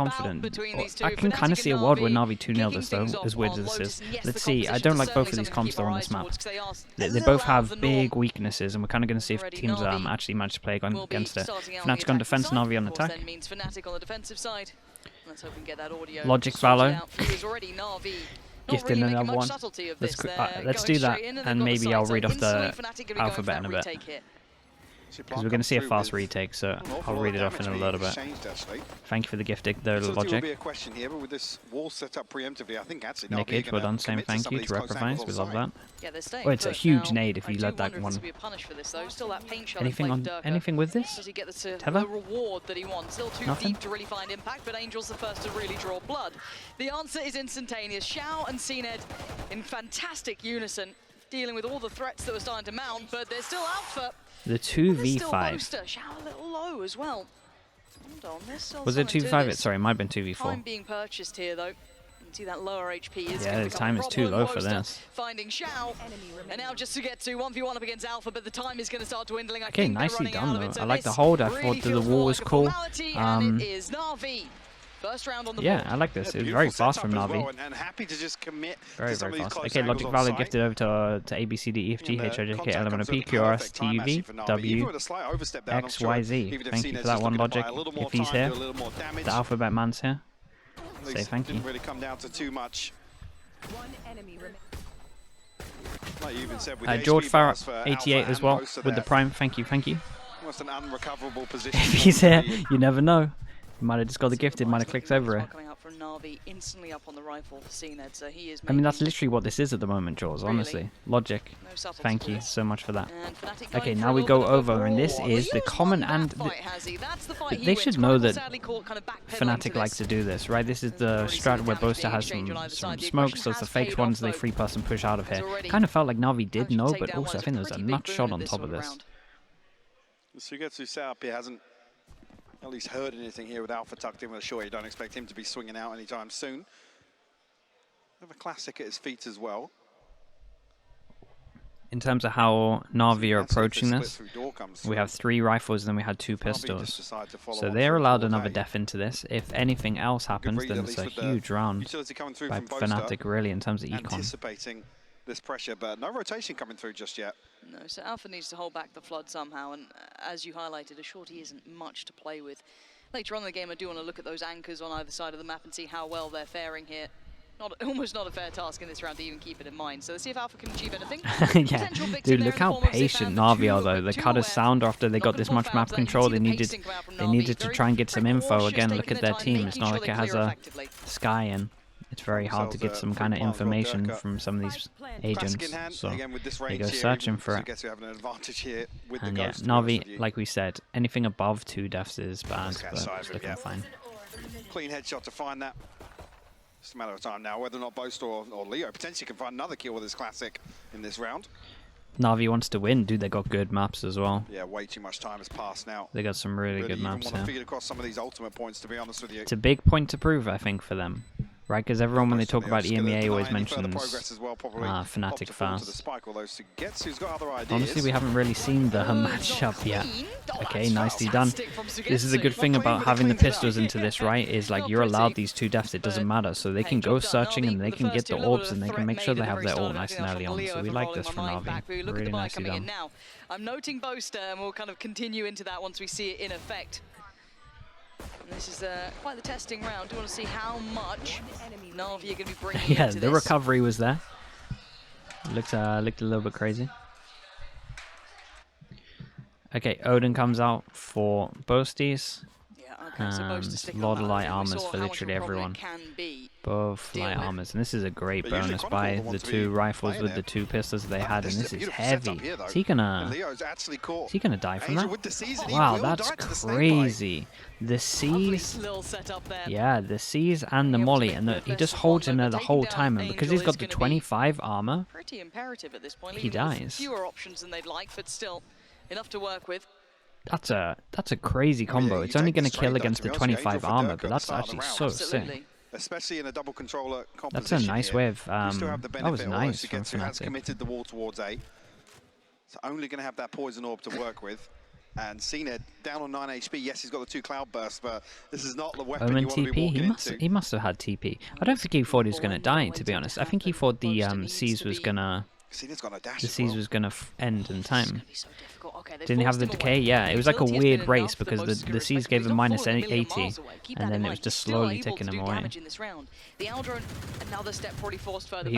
confident. I can kind of see a world where Navi 2-0 this though, as weird as this is. Let's see. I don't like both of these comps though on this map. They both have big weaknesses, and we're kind of going to see if teams actually manage to play against it. Fnatic on defense, Navi on attack. Logic Valor. Gifted another one. Let's do that, and maybe I'll read off the alphabet in a bit. Because we're going to see a fast retake, so I'll read it off in a little bit. Thank you for the gifting, the Logic. Nickage, well done, same thank you to Reprovise, we love that. Oh, it's a huge nade if you let that one. Anything with this? Tether? Nothing? The answer is instantaneous. Xiao and CNED in fantastic unison, dealing with all the threats that were starting to mount, but there's still Alpha. The 2v5. Xiao a little low as well. Hold on, was it 2v5? Sorry, it might have been 2v4. Time being purchased here though. You can see that lower HP is yeah, the time is too low for this. Finding Xiao, and now just to get to 1v1 up against Alpha, but the time is going to start dwindling. Okay, nicely done though. I like the hold. I thought the wall was cool. It is Navi. First round on the yeah, I like this. It was very fast from Navi. Very, very fast. Okay, Logic Valor gifted over to A, B, C, D, E, F, G, H, I, J, K, L, M, N, O, P, Q, R, S, T, U, V, W, X, Y, Z. Thank you for that one, Logic. If he's here, the Alphabet Man's here. Say thank you. George Farrell, 88 as well, with the Prime. Thank you, thank you. If he's here, you never know. He might have just got the gifted, might have clicked over it. I mean, that's literally what this is at the moment, Jaws, honestly. Logic, thank you so much for that. Okay, now we go over, and this is the common and... They should know that Fnatic likes to do this, right? This is the strat where Boaster has some smokes, so it's the fake ones, they free pass and push out of here. Kind of felt like Navi did know, but also I think there was a nut shot on top of this. Sugetsu setup here hasn't at least heard anything here with Alpha tucked in with a short. You don't expect him to be swinging out anytime soon. Have a classic at his feet as well. In terms of how Navi are approaching this, we have 3 rifles and then we had 2 pistols. So they're allowed another def into this. If anything else happens, then it's a huge round by Fnatic, really, in terms of econ. Anticipating this pressure, but no rotation coming through just yet. No, so Alpha needs to hold back the flood somehow, and as you highlighted, a shorty isn't much to play with. Later on in the game, I do want to look at those anchors on either side of the map and see how well they're faring here. Almost not a fair task in this round to even keep it in mind. So let's see if Alpha can achieve anything. Yeah, dude, look how patient Navi are though. They cut us sound after they got this much map control. They needed to try and get some info. Again, look at their team. It's not like it has a Sky in. It's very hard to get some kind of information from some of these agents, so they go searching for it. And yeah, Navi, like we said, anything above 2 deaths is bad, but it's looking fine. Clean headshot to find that. Just a matter of time now, whether or not Boaster or Leo potentially can find another kill with this classic in this round. Navi wants to win, dude. They got good maps as well. Yeah, way too much time has passed now. They got some really good maps here. Feed across some of these ultimate points, to be honest with you. It's a big point to prove, I think, for them. Right, because everyone, when they talk about EMEA, always mentions Fnatic fast. Honestly, we haven't really seen the matchup yet. Okay, nicely done. This is a good thing about having the pistols into this, right? Is like you're allowed these 2 deaths, it doesn't matter. So they can go searching and they can get the orbs and they can make sure they have their ult nice and early on. So we like this from Navi. Really nicely done. I'm noting Boaster, and we'll kind of continue into that once we see it in effect. And this is quite the testing round. Do you want to see how much Navi are going to be bringing yeah, into the recovery was there. Looked a little bit crazy. Okay, Odin comes out for Boasties. Okay, so a lot of light armors for literally everyone. Both light armors, and this is a great bonus by the 2 rifles with the 2 pistols they had, and this is heavy. Is he gonna die from that? Wow, that's crazy. The C's, yeah, the C's and the molly, and he just holds in there the whole time, and because he's got the 25 armor, he dies. Fewer options than they'd like, but still enough to work with. That's a crazy combo. It's only going to kill against the 25 armor, but that's actually so sick. Especially in a double controller composition. That's a nice way of. That was nice from Fnatic. Has committed the wall towards A. So only going to have that poison orb to work with. And Cena down on 9 HP. Yes, he's got the 2 cloud bursts, but this is not the weapon Omen you want to be TP? walking into. He must have had TP. I don't think he thought he was going to die, to be honest. I think he thought the Seas was going to... Cena's got a dash The Seas was going to end in time. So okay, Didn't he have the decay? Yeah, it was like a weird race because the Seas gave him minus 80, and then it was just slowly taking him away. He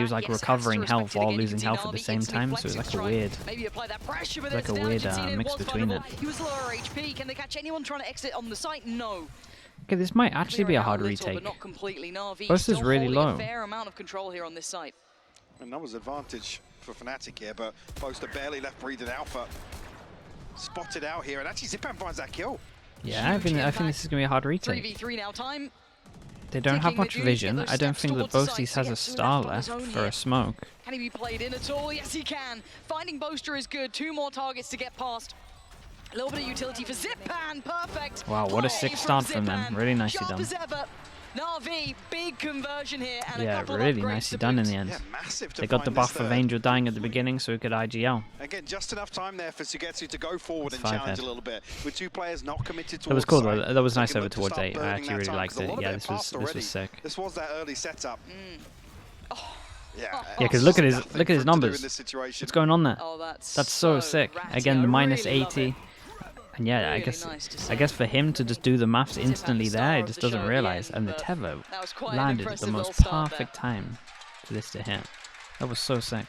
was like recovering health while losing health at the same time, so it was like a weird, mix between it. He was lower HP. Can they catch anyone trying to exit on the site? No. Okay, this might actually be a hard retake. But not completely. Navi Boast is really low. A fair amount of control here on this site. And that was advantage for Fnatic here, but Boaster barely left breathing Alpha. Spotted out here, and actually Zipan finds that kill. Yeah, I think this is going to be a hard retake. 3v3 now time. They don't have much vision. I don't think that Boasties has a star left for a smoke. Can he be played in at all? Yes, he can. Finding Boaster is good. 2 more targets to get past. A little bit of utility for Zipan. Perfect. Wow, what a sick start from them. Really nicely done. Navi, big conversion here, and yeah, really nicely done in the end. Yeah, massive to they got the buff of third. Angel dying at the beginning, so he could IGL. Again, just enough time there for Sugetsu to go forward and challenge a little bit. With 2 players not committed towards That was cool though. side, That was nice they over can look towards to 8. start I burning actually really that time, liked 'cause a it. lot of Yeah, it this passed was already. sick. This was that early setup. Oh. Yeah, Yeah, because look at his numbers. What's What's going on there? Oh, that's so sick. ratty. Again, the minus really 80. And yeah, Really I guess nice to see. for him to just do the maths instantly there, he just doesn't realize. And the Tether landed at the most perfect time for this to hit. That was so sick.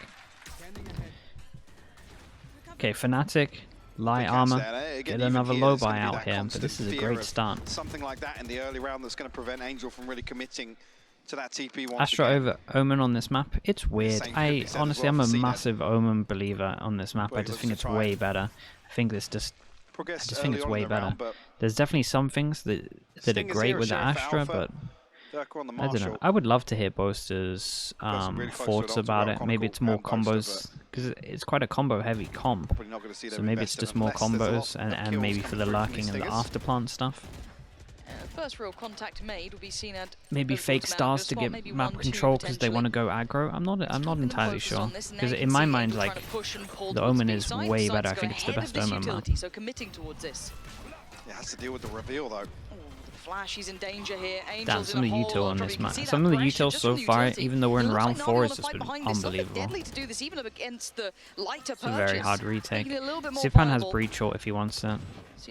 Okay, Fnatic, light armor, get another low buy out here, but this is a great start. Something like that in the early round that's going to prevent Angel from really committing to that TP once Astra again. over Omen on this map, it's weird. I honestly, I'm a massive Omen believer on this map. I just think it's way better. I think this I just think it's way better. There's definitely some things that are great with the Astra, but I don't know. I would love to hear Boaster's thoughts about it. Maybe it's more combos, because it's quite a combo-heavy comp. So maybe it's just more combos, and maybe for the lurking and the afterplant stuff. First real contact made will be seen at maybe fake stars to get map control because they want to go aggro. I'm not entirely sure, because in my mind, like, the Omen is way better. I think it's the best Omen map. So committing towards this. It has to deal with the reveal though. Flash, he's in danger here. Damn, some of the util on this map. Some of the utils so far, even though we're in round 4, has just been unbelievable. It's a very hard retake. Zipan has breach ult if he wants it.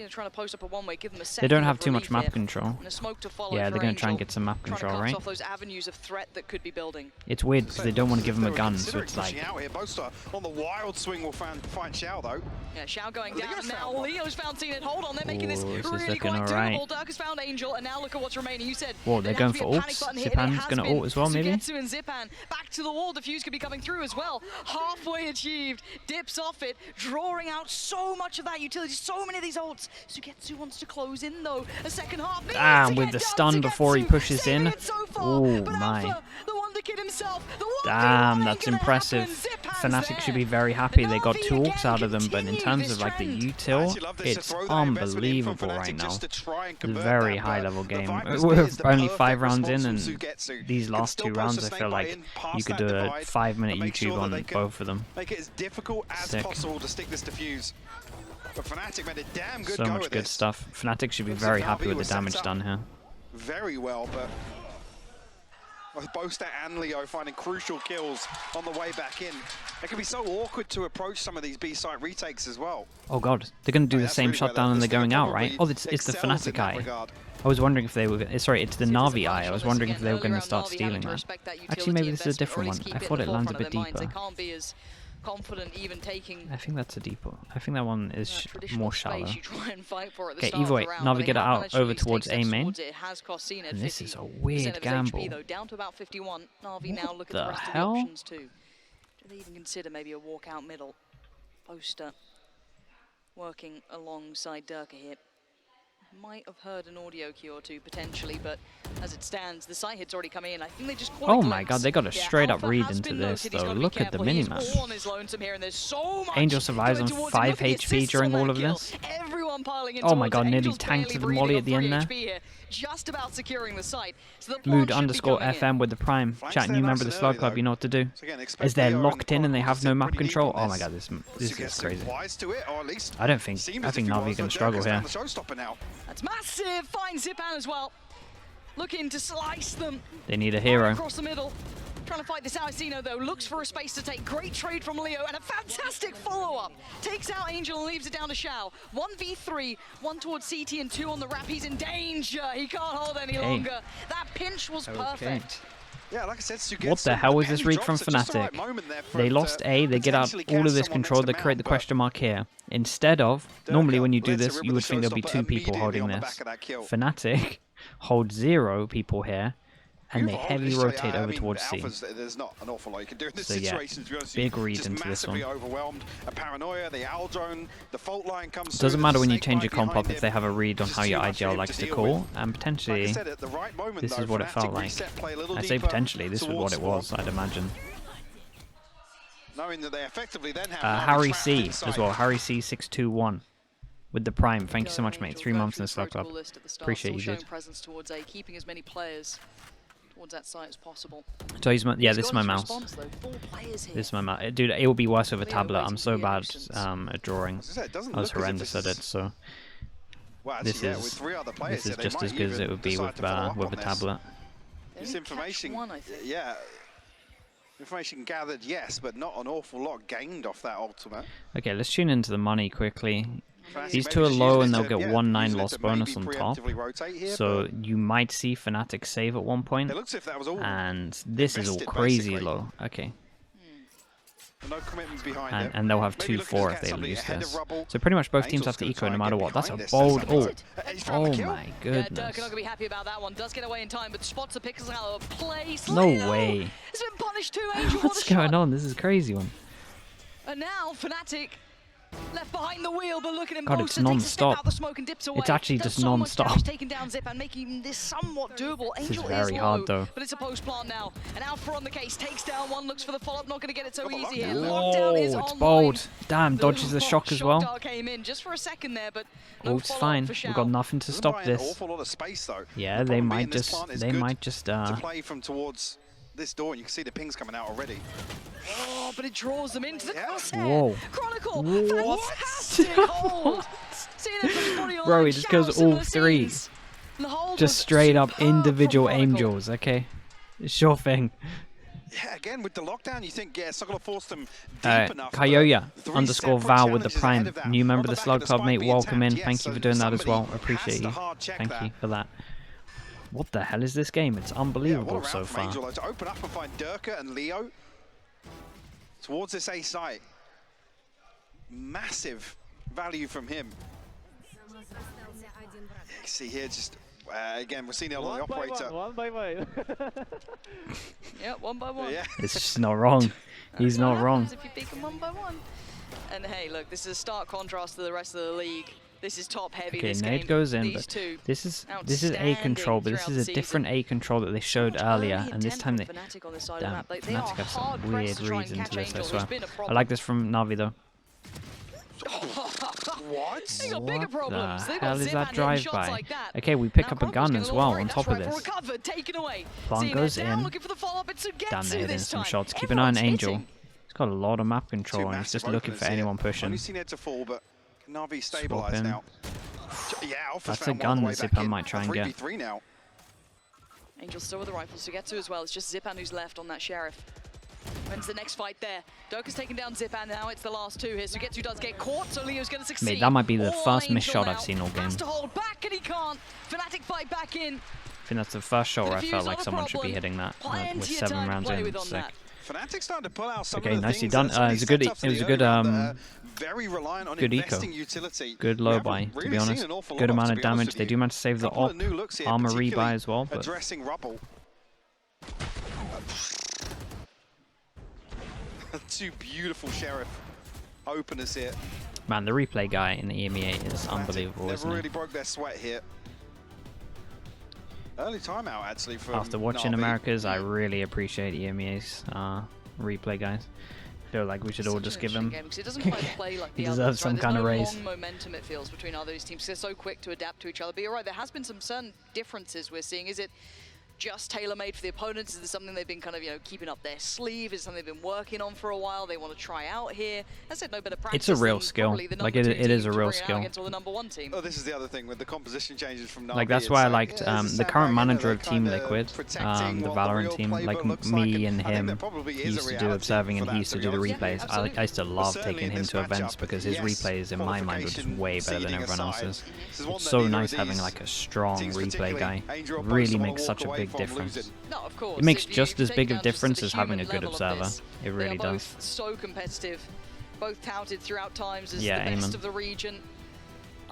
Trying to post up a one-way, give them a They don't have too much map control. And a smoke to follow. Yeah, they're going to try and get some map control, right? Off those avenues of threat that could be building. It's weird because they don't want to give him a gun, so it's like... Out here. Boaster on the wild swing will find Xiao though. Yeah, Xiao going down now. Leo's found Cena. Hold on, they're making this is really looking quite alright. doable. Dirk has found Angel, and now look at what's remaining. You said... Whoa, they're going for ults? Zipan's going to ult as well, maybe? Sugetsu and Zipan back to the wall. Defuse could be coming through as well. Halfway achieved. Dips off it, drawing out so much of that utility. So many of these ults. Sugetsu wants to close in though. A second half. Damn, with the stun before he pushes in. Oh my. Damn, that's impressive. Fnatic should be very happy. They got 2 ults out of them, but in terms of like the util, it's unbelievable right now. It's a very high level game. We're only 5 rounds in, and these last 2 rounds, I feel like you could do a 5-minute YouTube on both of them. Make it as difficult as possible to stick this defuse. But Fnatic made a damn good so much good stuff. Fnatic should be very happy with the damage done here. Very well, but Boaster and Leo finding crucial kills on the way back in. It can be so awkward to approach some of these B-site retakes as well. Oh god, they're going to do the same shutdown and they're going out, right? Oh, it's the Fnatic eye. I was wondering if they were... Sorry, it's the Navi eye. I was wondering if they were going to start stealing that. Actually, maybe this is a different one. I thought it lands a bit deeper. Confident even taking... I think that's a deeper. I think that one is more shallow. Okay, either way, Navi get it out over towards A main. And this is a weird gamble. Down to about 51. Navi now look at the the rest hell? of the options too. Do they even consider maybe a walkout middle? Boaster working alongside Durka here. Might have heard an audio cue or two potentially, but as it stands, the site hit's already come in. I think they just caught oh my god, they got a straight up read into this though. Look at the minimap. Angel survives on 5 HP during all of this. everyone piling into Oh my god, nearly tanked the molly at the end there. here, just about securing the site. So Mood_FM with the prime. Chat, new member of the Slug Club, you know what to do. As they're locked in and they have no map control. Oh my god, this is crazy. I think Navi can struggle here. That's massive. Finds Zipan as well. Looking to slice them. They need a hero. Across the middle. Trying to fight this out. Zeno, though, looks for a space to take. Great trade from Leo and a fantastic follow-up. Takes out Angel and leaves it down to Shao. 1v3, one towards CT and 2 on the wrap. He's in danger. He can't hold any longer. That pinch was perfect. Yeah, like I said, what the hell was this read from Fnatic? They lost A, they get out all of this control, they create the question mark here. Instead of, normally when you do this, you would think there'll be 2 people holding this. Fnatic hold 0 people here, and they heavy rotate over towards C. There's not an awful lot you can do in this So yeah, big read into this one. Overwhelmed. A paranoia, the owl drone, the fault line comes. Doesn't matter when you change your comp up if they have a read on how your IGL likes to call, and potentially this is what it felt like. I say potentially, this is what it was, I'd imagine. Knowing that they effectively then have Harry C as well, Harry C 621 with the prime. Thank you so much, mate. 3 months in the Slug Club. Appreciate you, dude. Keeping as many players towards that site as possible. So he's my, yeah, this is my mouse. This is my mouse. Dude, it would be worse with a tablet. I'm so bad at drawing. I was horrendous at it, so this is just as good as it would be with a tablet. This information, yeah, information gathered, yes, but not an awful lot gained off that ultimate. Okay, let's tune into the money quickly. These 2 are low and they'll get 1-9 loss bonus on top. So you might see Fnatic save at one point. And this is all crazy low. Okay. And they'll have 2-4 if they lose this. So pretty much both teams have to eco no matter what. That's a bold ult. Oh my goodness. Not gonna be happy about that one. Does get away in time, but spots the pixels out of play. No way. It's been punished too, Angel. What's going on? This is a crazy one. And now Fnatic left behind the wheel, but look at him. God, it's non-stop. It's actually just non-stop. This is very hard though. But it's a post plant now. And Alpha on the case takes down one, looks for the follow-up, not going to get it so easy here. Whoa, it's bold. Damn, dodges the shock as well. Came in just for a second there, but oh, it's fine. We've got nothing to stop this. Yeah, they might just play from towards this door, and you can see the pings coming out already. Oh, but it draws them into the crosshair. Whoa. Chronicle, fantastic hold. Bro, he just goes all 3. Just straight up individual angels, okay? Sure thing. Yeah, again, with the lockdown, you think, yeah, it's not going to force them deep enough. Kayoya_Val with the prime. New member of the Slug Club, mate. Welcome in. Thank you for doing that as well. Appreciate you. Thank you for that. What the hell is this game? It's unbelievable so far. Angel, to open up and find Durka and Leo towards this A site. Massive value from him. You see here, just again, we're seeing the operator. One by one. Yeah, 1 by 1. Yeah. It's just not wrong. He's not wrong. If you beat him 1 by 1. And hey, look, this is a stark contrast to the rest of the league. This is top heavy. Okay, this nade game. goes in, but this is A control, but this is a different A control that they showed earlier, and this time Fnatic on this side damn, of the map. Fnatic have some weird reads into this, I swear. I like this from Navi though. What? They got bigger problems. The hell is that drive-by? Okay, we pick up a gun as well on top of this. Plant goes in. Damn, they hit in some shots. Keep an eye on Angel. He's got a lot of map control and he's just looking for anyone pushing. Only seen it to fall, but Navi stabilized now. Yeah, that's a gun that Zipan might try and get. Angel still with the rifles to get to as well. It's just Zipan who's left on that Sheriff. When's the next fight there? Durka's taken down Zipan, now it's the last 2 here. Sugetsu does get caught, so Leo's going to succeed. Mate, that might be the first missed shot I've seen all game. Has to hold back and he can't. Fnatic fight back in. I think that's the first shot where I felt like someone should be hitting that with 7 rounds in. Sick. Fnatic starting to pull out some okay, of the nicely done. It was a good very reliant on good eco. Utility. Good low buy, to be honest. Good amount of damage. They do manage to save the op. Armor rebuy as well. But addressing rubble. 2 beautiful Sheriff openers here. Man, the replay guy in the EMEA is unbelievable, They've isn't he? really broke their sweat here. Early timeout actually from After watching Navi. Americas, I really appreciate EMEA's replay guys. feel like we should all just give him. It doesn't quite play like He the deserves others, some right? kind of There's raise. no long momentum it feels between other teams. They're so quick to adapt to each other. But you're right, there has been some certain differences we're seeing. Is it just tailor-made for the opponents? Is this something they've been kind of, keeping up their sleeve? Is it something they've been working on for a while? They want to try out here. I said no better practice. It's a real skill. Like it is a real skill. The number 1 team. Oh, this is the other thing with the composition changes from Navi. Like that's why I liked the current manager of Team Liquid, the Valorant team. Like me and him, he used to do observing and he used to do the replays. I used to love taking him to events because his replays in my mind were just way better than everyone else's. It's so nice having like a strong replay guy. It really makes such a big difference. No, of course. It makes just as big a difference as having a good observer. It really does. So competitive, both touted throughout times as the Yeah, best of the region.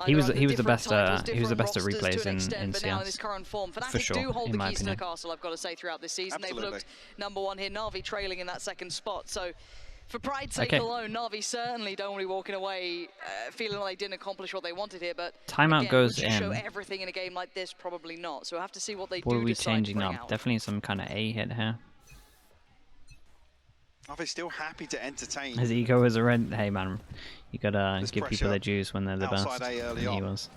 He was the best at replays in but now in this current form, Fnatic for sure, do hold in the my keys to the opinion. castle, I've got to say, throughout this season. Absolutely. They've looked number 1 here. Navi trailing in that 2nd spot. So for pride's sake Okay. alone, Navi certainly don't want to be walking away feeling like they didn't accomplish what they wanted here. But Timeout again, goes would you show in. everything in a game like this? Probably not. So we'll have to see what they What do are we decide to changing bring up? out. Definitely some kind of A hit here. Navi's still happy to entertain. His ego is a red. Hey man, you gotta This give people pressure their dues when they're the best. outside A early And he on. was.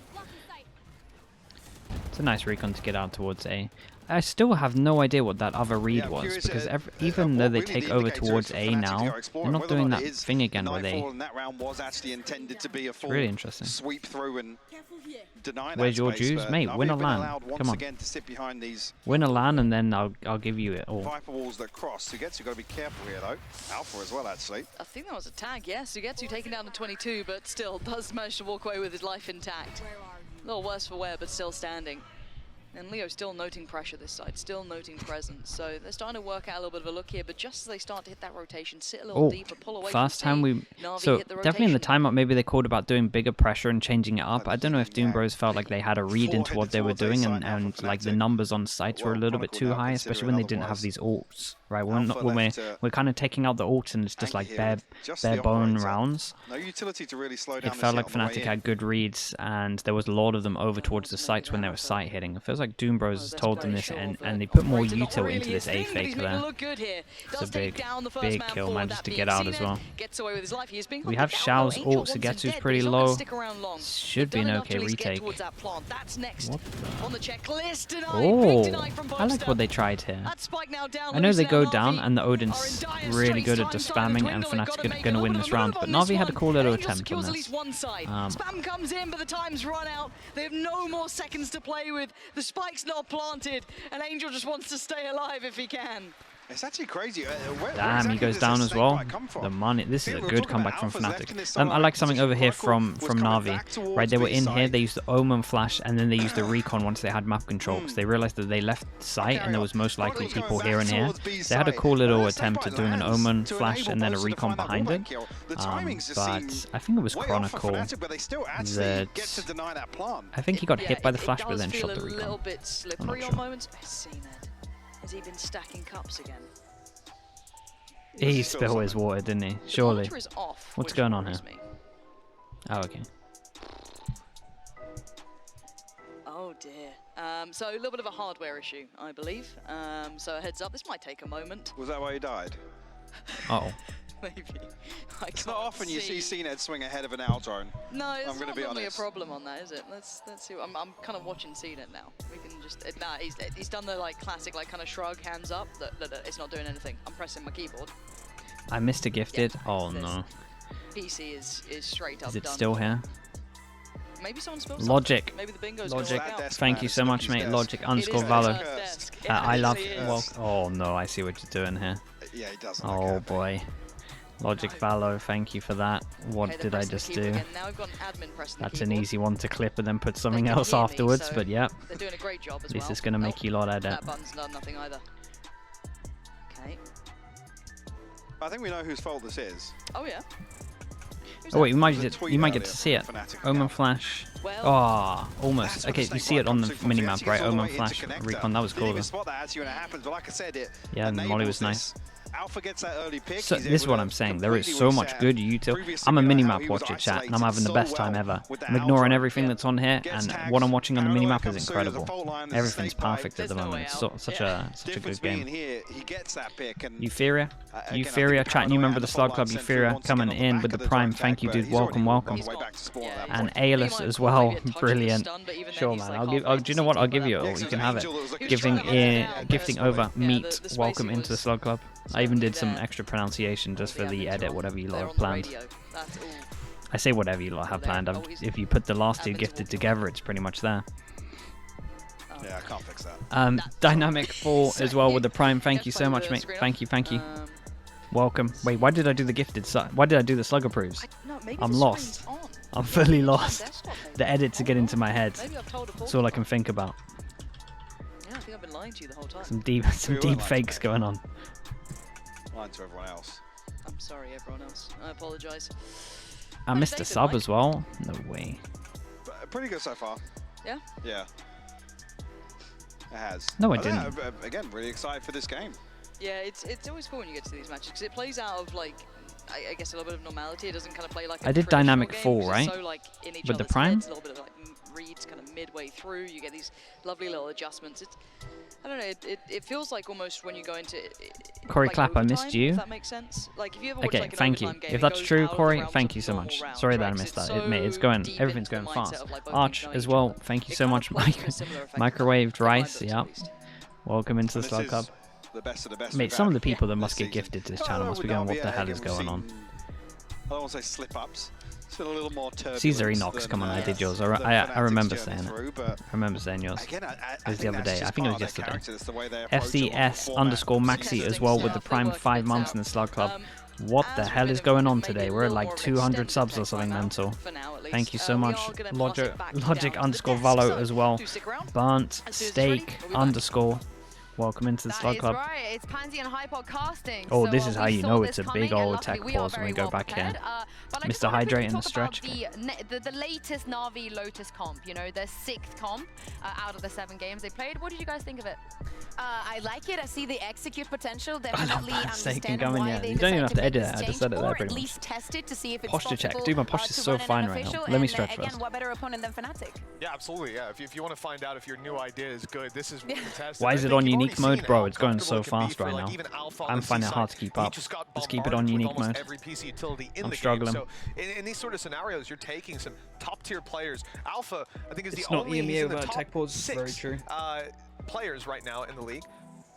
It's a nice recon to get out towards A. I still have no idea what that other read I'm was curious, because what even though they really take the over indicator towards is for A Fnatic to now, go they're exploring, not whether or doing not that it is thing again where Nightfall they. in that round was actually intended to be a full Really interesting. sweep through and deny Where's that your space, dues? but Mate, Navi win a have been LAN. allowed once Come on. again to sit behind these Win a LAN and then I'll give you it all. Viper walls that cross. Sugetsu got to be careful here though. Alpha as well actually. I think that was a tag, yeah. Sugetsu taken down to 22, but still does manage to walk away with his life intact. A little worse for wear, but still standing. And Leo still noting pressure this side, still noting presence. So they're starting to work out a little bit of a look here, but just as they start to hit that rotation, sit a little deeper, pull away First from time C, we... Navi So hit the definitely in the rotation. timeout maybe they called about doing bigger pressure and changing it up. I don't know if Doom Bros felt like they had a read into what they were doing and like the numbers on sites were a little bit too high, especially when they didn't have these ults, right? When we're kind of taking out the ults and it's just like bare bone rounds. No utility to really slow down. It felt like Fnatic had good reads and there was a lot of them over towards the sites when they were site hitting. It feels like Doom Bros told them this and they put more util into this A fake there. It's a big kill, managed to get out as well. We have Xiao's ult, Sugetsu's pretty low. Should be an okay retake. What the? Oh, I like what they tried here. I know they go down and the Odin's really good at just spamming and Fnatic's gonna win this round, but Navi had a cool little attempt on this. Spam comes in, but the time's run out. They have no more seconds to play with. The spike's not planted, and Angel just wants to stay alive if he can. It's actually crazy. Damn, he goes down as well. The money. This is a good comeback from Fnatic. I like something over here from Navi. Right, they were in here. They used the Omen flash, and then they used the recon once they had map control because they realized that they left site and there was most likely people here and here. They had a cool little attempt at doing an Omen flash and then a recon behind it. But I think it was Chronicle that I think he got hit by the flash, but then shot the recon. A little bit slippery on moments. Has he been stacking cups again? He spilled his water, didn't he? Surely. What's going on here? Oh, okay. Oh dear. So a little bit of a hardware issue, I believe. So a heads up, this might take a moment. Was that why you died? Uh oh. Maybe. It's not often you see CNED swing ahead of an out drone. No, it's not be really a honest. problem on that, is it? Let's see. I'm kind of watching CNED now. We can just nah. He's done the like classic like kind of shrug, hands up. That it's not doing anything. I'm pressing my keyboard. I missed a gifted. Yeah, oh no. PC is straight up. Is it done. still here? Maybe someone spilled Logic. something. Maybe the bingo's Logic. gonna work out. Thank you so much, mate. Logic _ Valor. I love. Well, oh no, I see what you're doing here. Yeah, he does. Oh boy. Logic Valor, thank you for that. What did I just do? Now we've got an admin pressing the That's an keyboard. easy one to clip and then put something They can else hear me, afterwards, so but yeah. They're doing a great job as This well. is going to make you lot edit. That button's done nothing either. Okay. I think we know whose fault this is. Oh yeah. Oh wait, you might There's a tweet get to earlier see it. from Fnatic Omen account. Flash. Well, Oh, almost. That's Okay, what you see it on the Fnatic minimap, right? all the Omen way Flash into connector. recon. That was Didn't cool. even spot that actually when it happens, but like I said, it Yeah, and Molly was enables nice. this. Alpha gets that early pick. So this is what I'm saying. There is so much good util. I'm a minimap watcher, chat, and I'm having the best time ever. I'm ignoring everything that's on here, and what I'm watching on the minimap is incredible. Everything's perfect at the moment. It's such a good game. Euphoria, chat, new member of the Slug Club. Euphoria coming in with the Prime. Thank you, dude. Welcome. And Aelus as well. Brilliant. Sure, man. I'll give. Do you know what? I'll give you it all. You can have it. Gifting over meat. Welcome into the Slug Club. I even did some extra pronunciation just for the edit, whatever you lot have planned. I say whatever you lot have planned. If you put the last two gifted together, it's pretty much there. Yeah, I can't fix that. Dynamic 4 as well with the Prime. Thank you so much, mate. Thank you. Welcome. Wait, why did I do the gifted? Why did I do the slug approves? I'm lost. I'm fully lost. The edits are getting into my head. That's all I can think about. Yeah, I think I've been lying to you the whole time. Some deep fakes going on. Lying to everyone else. I'm sorry, everyone else. I apologise. I missed a sub as well. No way. Pretty good so far. Yeah? Yeah. It has. No, I didn't. Again, really excited for this game. Yeah, it's always cool when you get to these matches because it plays out of like, I guess a little bit of normality. It doesn't kind of play like. I did Dynamic game, 4, right? So, like, in each with the other's Prime. Heads, a little bit of like reads kind of midway through. You get these lovely little adjustments. It's, I don't know. It feels like almost when you go into. Corey like Clapp, overtime, I missed you. If that makes sense. Like if you ever watch, Okay, like, an thank you. overtime game, If that's true, Corey, thank you so normal much. rounds, Sorry that I right? missed It's that. It's so going. deep Everything's into the going fast. mindset of, like, both Arch teams as knowing well. each Thank you other. so It much, kind of plays to a similar effect, Microwaved in my Rice. books, Yeah. at least. Welcome into the Slug Club. The best of the best. Mate, some of the people that must get gifted to this channel must be going, what the hell is going on? I don't want to say slip-ups. It's been a little more turbulent. Caesar Enox, come on, I did yours. I remember saying it. I remember saying yours. Again, It was the other day. I think it was yesterday. FCS_Maxi as well with the Prime 5 months in the Slug Club. What the hell is going on today? We're at like 200 subs or something mental. Thank you so much. Logic_Valo as well. Burnt Steak _. Welcome into the Slug Club. Right. It's Pansy and Hypod casting. Oh, so, this is how you know it's a big old luckily tech we are pause when we very go well back here. prepared. But I Mr. just wanted to Hydrate in the talk stretch. about the latest Navi Lotus comp, you know, their 6th comp out of the 7 games they played. What did you guys think of it? I like it. I see the execute potential. Definitely understand coming, why yeah. they You don't even have to decided edit make it. this I just change, said it there or pretty at much. least test it to see if it's Posture check. possible, Dude, my posture's to so run an fine right now. unofficial. Let me And, stretch again, first. what better opponent than Fnatic? Yeah, absolutely. Yeah, if you want to find out if your new idea is good, this is what you test. Why And is I it think on you've unique already mode, seen bro? how It's going so comfortable it can be fast for, right like, now. even Alpha on I'm the finding it C hard to side. keep He up. just got Let's keep it on bombarded with unique almost mode. every piece of utility in I'm the struggling. game. So in these sort of scenarios, you're taking some top-tier players. Alpha, I think, is It's the not only EMEA he's in the without top tech pause. 6 Very true. players right now in the league.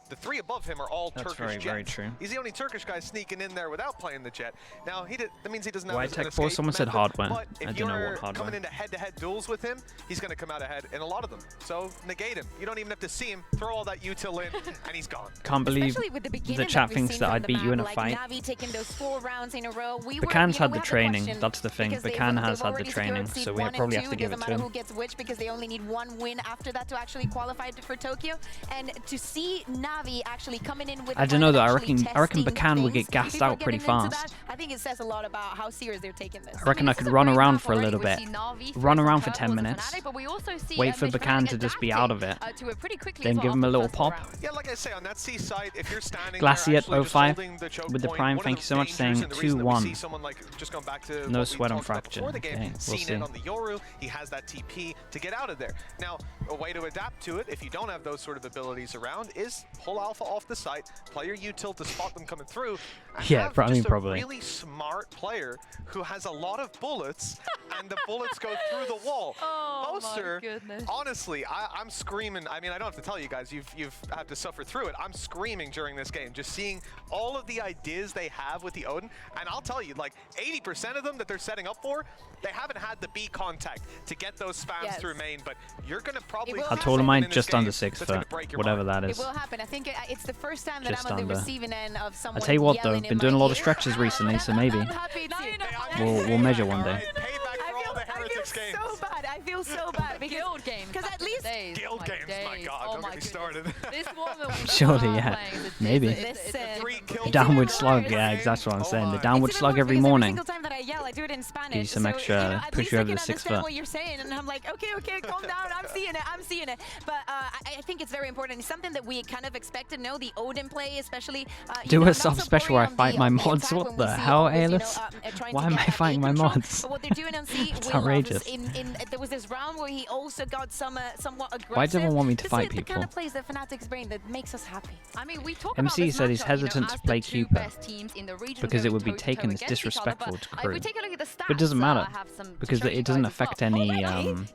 The 3 above him are all That's Turkish very Jets. true. He's the only Turkish guy sneaking in there without playing the Jet. Now, that means he doesn't have Why an tech escape pause? Someone said method, hardware. but I if don't know you're what hardware. coming into head-to-head duels with him, he's going to come out ahead in a lot of them. So negate him. You don't even have to see him. Throw all that util in, and he's gone. Can't believe Especially with the beginning the that chat we've thinks seen that from I'd the beat you in a map, fight. like Navi taking those 4 rounds in a row. Bakan's had the we have training. question That's the thing. because they've Bakan has had the already secured training, seed so we 1 probably and have to 2. give it Doesn't to matter him. who gets which because they only need 1 win after that to actually qualify for Tokyo. And to see Navi actually coming in with I don't know though. I reckon testing Bakan would get things gassed before out pretty getting into fast. that, I think it says a lot about how serious they're taking this. I reckon I could run around for a little bit. Run around for 10 minutes. Wait for Bakan to just be out of it. Then give him a little pop. Yeah, like I say, on that C side, if you're standing Glacier there actually just 05 holding the choke with the point, Prime, one of thank the you so much, dangers saying and the reason that we 2-1. see someone like, just going back to No what sweat we on talked about fracture. before the game, Okay, we'll seeing see. it on the Yoru, he has that TP to get out of there. Now, a way to adapt to it, if you don't have those sort of abilities around, is pull Alpha off the site, play your util to spot them coming through, and Yeah, have probably. just a really smart player who has a lot of bullets, and the bullets go through the wall. Oh Poster, my goodness. honestly, I'm screaming. I mean, I don't have to tell you guys, you've had to suffer through it. I'm screaming during this game, just seeing all of the ideas they have with the Odin, and I'll tell you, like 80% of them that they're setting up for, they haven't had the B contact to get those spams through main, but you're gonna probably. I told him I'm just under 6 foot, whatever that It is. will happen. I think it's the first time that Just I'm on the under. receiving end of someone I tell you what though, yelling been in doing a my lot of ear. stretches recently, so maybe I'm happy to- we'll measure one day. Payback for all the Heretics I games. feel so bad. I feel so bad because Guild games. because at least Guild games, my God, Oh don't my get me goodness. started. This one that we Surely, are yeah. playing is Maybe. it's a Listen. 3 kills. Downward It's slug, even yeah, worse. that's what I'm saying. The my. downward It's even slug worse every because morning. Every single time that I yell. I do it in Spanish. Give you some so, extra, at push least you I over can the 6 understand foot. what you're saying, and I'm like, okay, calm down. I'm seeing it. But I think it's very important. It's something that we kind of expect to know. The Odin play, especially. Do a sub special where I fight my mods. What the hell, Aeolus? Why am I fighting my mods? But what they're doing on C, It's outrageous. there was this round where he also got somewhat aggressive. Why does everyone want me to fight This is the people? kind of plays that Fnatic's bring that makes us happy. I mean, we talk MC about this said he's matchup, hesitant to play two Cooper best teams in the region because it going would be toe-to-toe taken as against each other, disrespectful but, to if crew. we take a look at the stats, But it doesn't matter I have some to because show it you doesn't guys as affect well. any Yeah, I mean,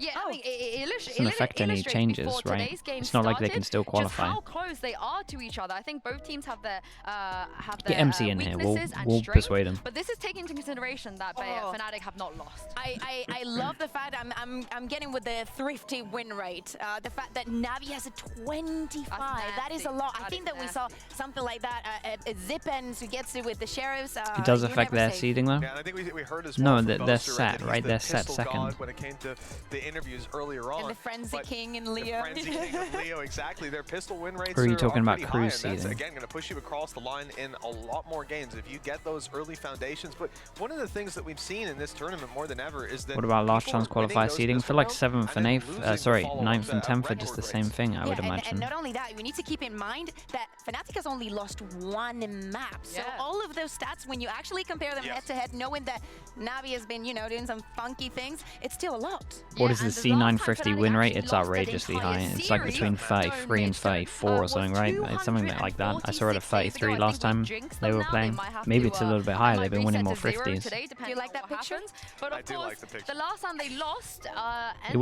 it doesn't affect any illustrates changes, before right? today's game It's not like they can started still qualify. Just how close they are to each other. I think both teams have their Get MC in here. weaknesses and We'll strengths, persuade him. But this is taking into consideration that Fnatic have not lost. I love the fact I'm getting with the thrifty win rate. The fact that Navi has a 25. That is a lot. I think that we saw something like that at Zip and Sugetsu with the Sheriffs. It does affect their seeding though. Yeah, and I think we heard as No, well they're from Boaster, set, that right? he's the They're set pistol second. god when it came to the interviews earlier on. And the Frenzy but King and the Leo. Frenzy King and Leo, exactly. Their pistol win rates Or are you talking about pretty crew high, and that's, seeding? again, going to push you across the line in a lot more games if you get those early foundations. But one of the things that we've seen in this tournament more than ever is that What about last people chance are winning qualifier those seeding? pistol For like rounds 7th and and then 8th, losing the sorry, follow-up 9th and 10th are record just the rates. same thing, I would and imagine. not only that, we need to keep in mind that Fnatic has only lost one map. So all of those stats, when you actually compare them head to head, knowing that Navi has been, doing some funky things, it's still a lot. What is the C9 thrifty win rate? It's outrageously high. It's like between 33 and 34 or something, right? It's something like that. I saw it at 33 last time they were playing. Maybe it's a little bit higher. They've been winning more 50s. Do you like that picture? But I of do course, like the picture. the last time they lost,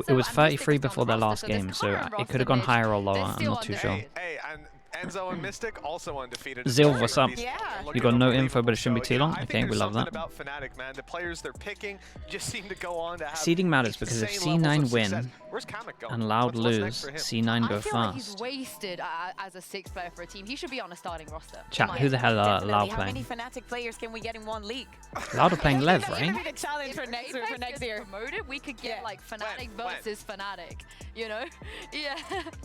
It was 33 before their last game, so it could have gone higher or lower. I'm not too sure. Hey, and Enzo and Mystic also undefeated. Zil, what's up? Yeah. You got no info, but it shouldn't be too long. Okay, we love that. About Fnatic, man. The players they're picking just seem to go on to have Seeding matters because if insane levels C9 of win success. Where's Kamek going? and Loud What's next lose, for him? C9 go I feel like he's fast. wasted as a sixth player for a team. He should be on a starting roster. Chat, who the hell are Definitely. Loud How many playing? Fnatic players can we get in one league? Loud are playing Lev, That's right? gonna be the challenge for next Apex year. gets promoted, we could get like Fnatic versus Fnatic, Yeah.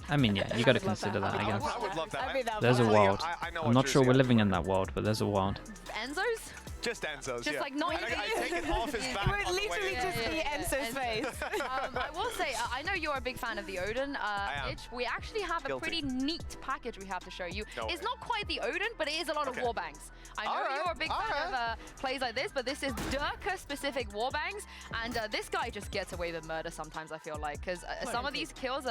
I mean, yeah, you got to consider that, I I guess. would love that. I mean, that There's a would- world. I know I'm what not sure jersey we're I'm living in wearing. that world, but there's a world. Enzo's? Just Enzo's, Just yeah. like not even I take it off his back. It would on the way literally in. just be Enzo's face. I will say, I know you're a big fan of the Odin. am. Itch, we actually have a Guilty. pretty neat package we have to show you. No It's way. not quite the Odin, but it is a lot of warbangs. I know Alright, you're a big fan of plays like this, but this is Durka-specific warbangs, and this guy just gets away with murder sometimes, I feel like, because some of these kills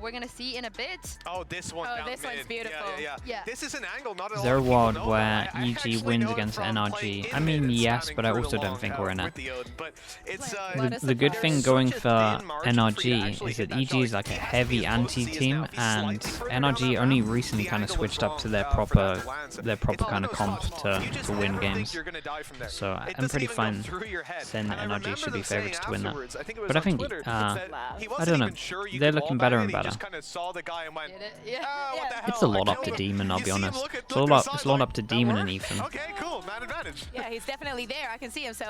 we're going to see in a bit. Oh, this one down this one's mid. beautiful. Yeah. This is an angle not Is there a world know. where I EG actually wins know it against from NRG? playing I in mean, mid and yes, spamming but I through also the don't long think tower we're in it. with the Odin, but it's, The good thing going such a for thin margin for you to NRG actually is hit that that EG shot. is like a He has to heavy be as close as he is anti-team, now. If he's and slightly further down NRG that only round, recently the kind of angle is switched up to wrong, their for that proper to land. So their proper it's kind of one comp those spots. You to just win never think games. you're gonna die from there. So It I'm doesn't pretty even go fine through your head. saying And I NRG remember should be them saying favourites to win that. afterwards, I think it was But I on think Twitter, I that he don't wasn't know. even sure you They're could looking wallbang better it. and He better. just kind of saw the guy and went, Did it? Yeah. what the hell? It's a lot I up to killed him. Demon, I'll You be see him honest. look at- It's look a at lot. the It's side a lot like, up to that Demon and worked? Ethan. Okay, cool, man advantage. Yeah, he's definitely there. I can see him. So,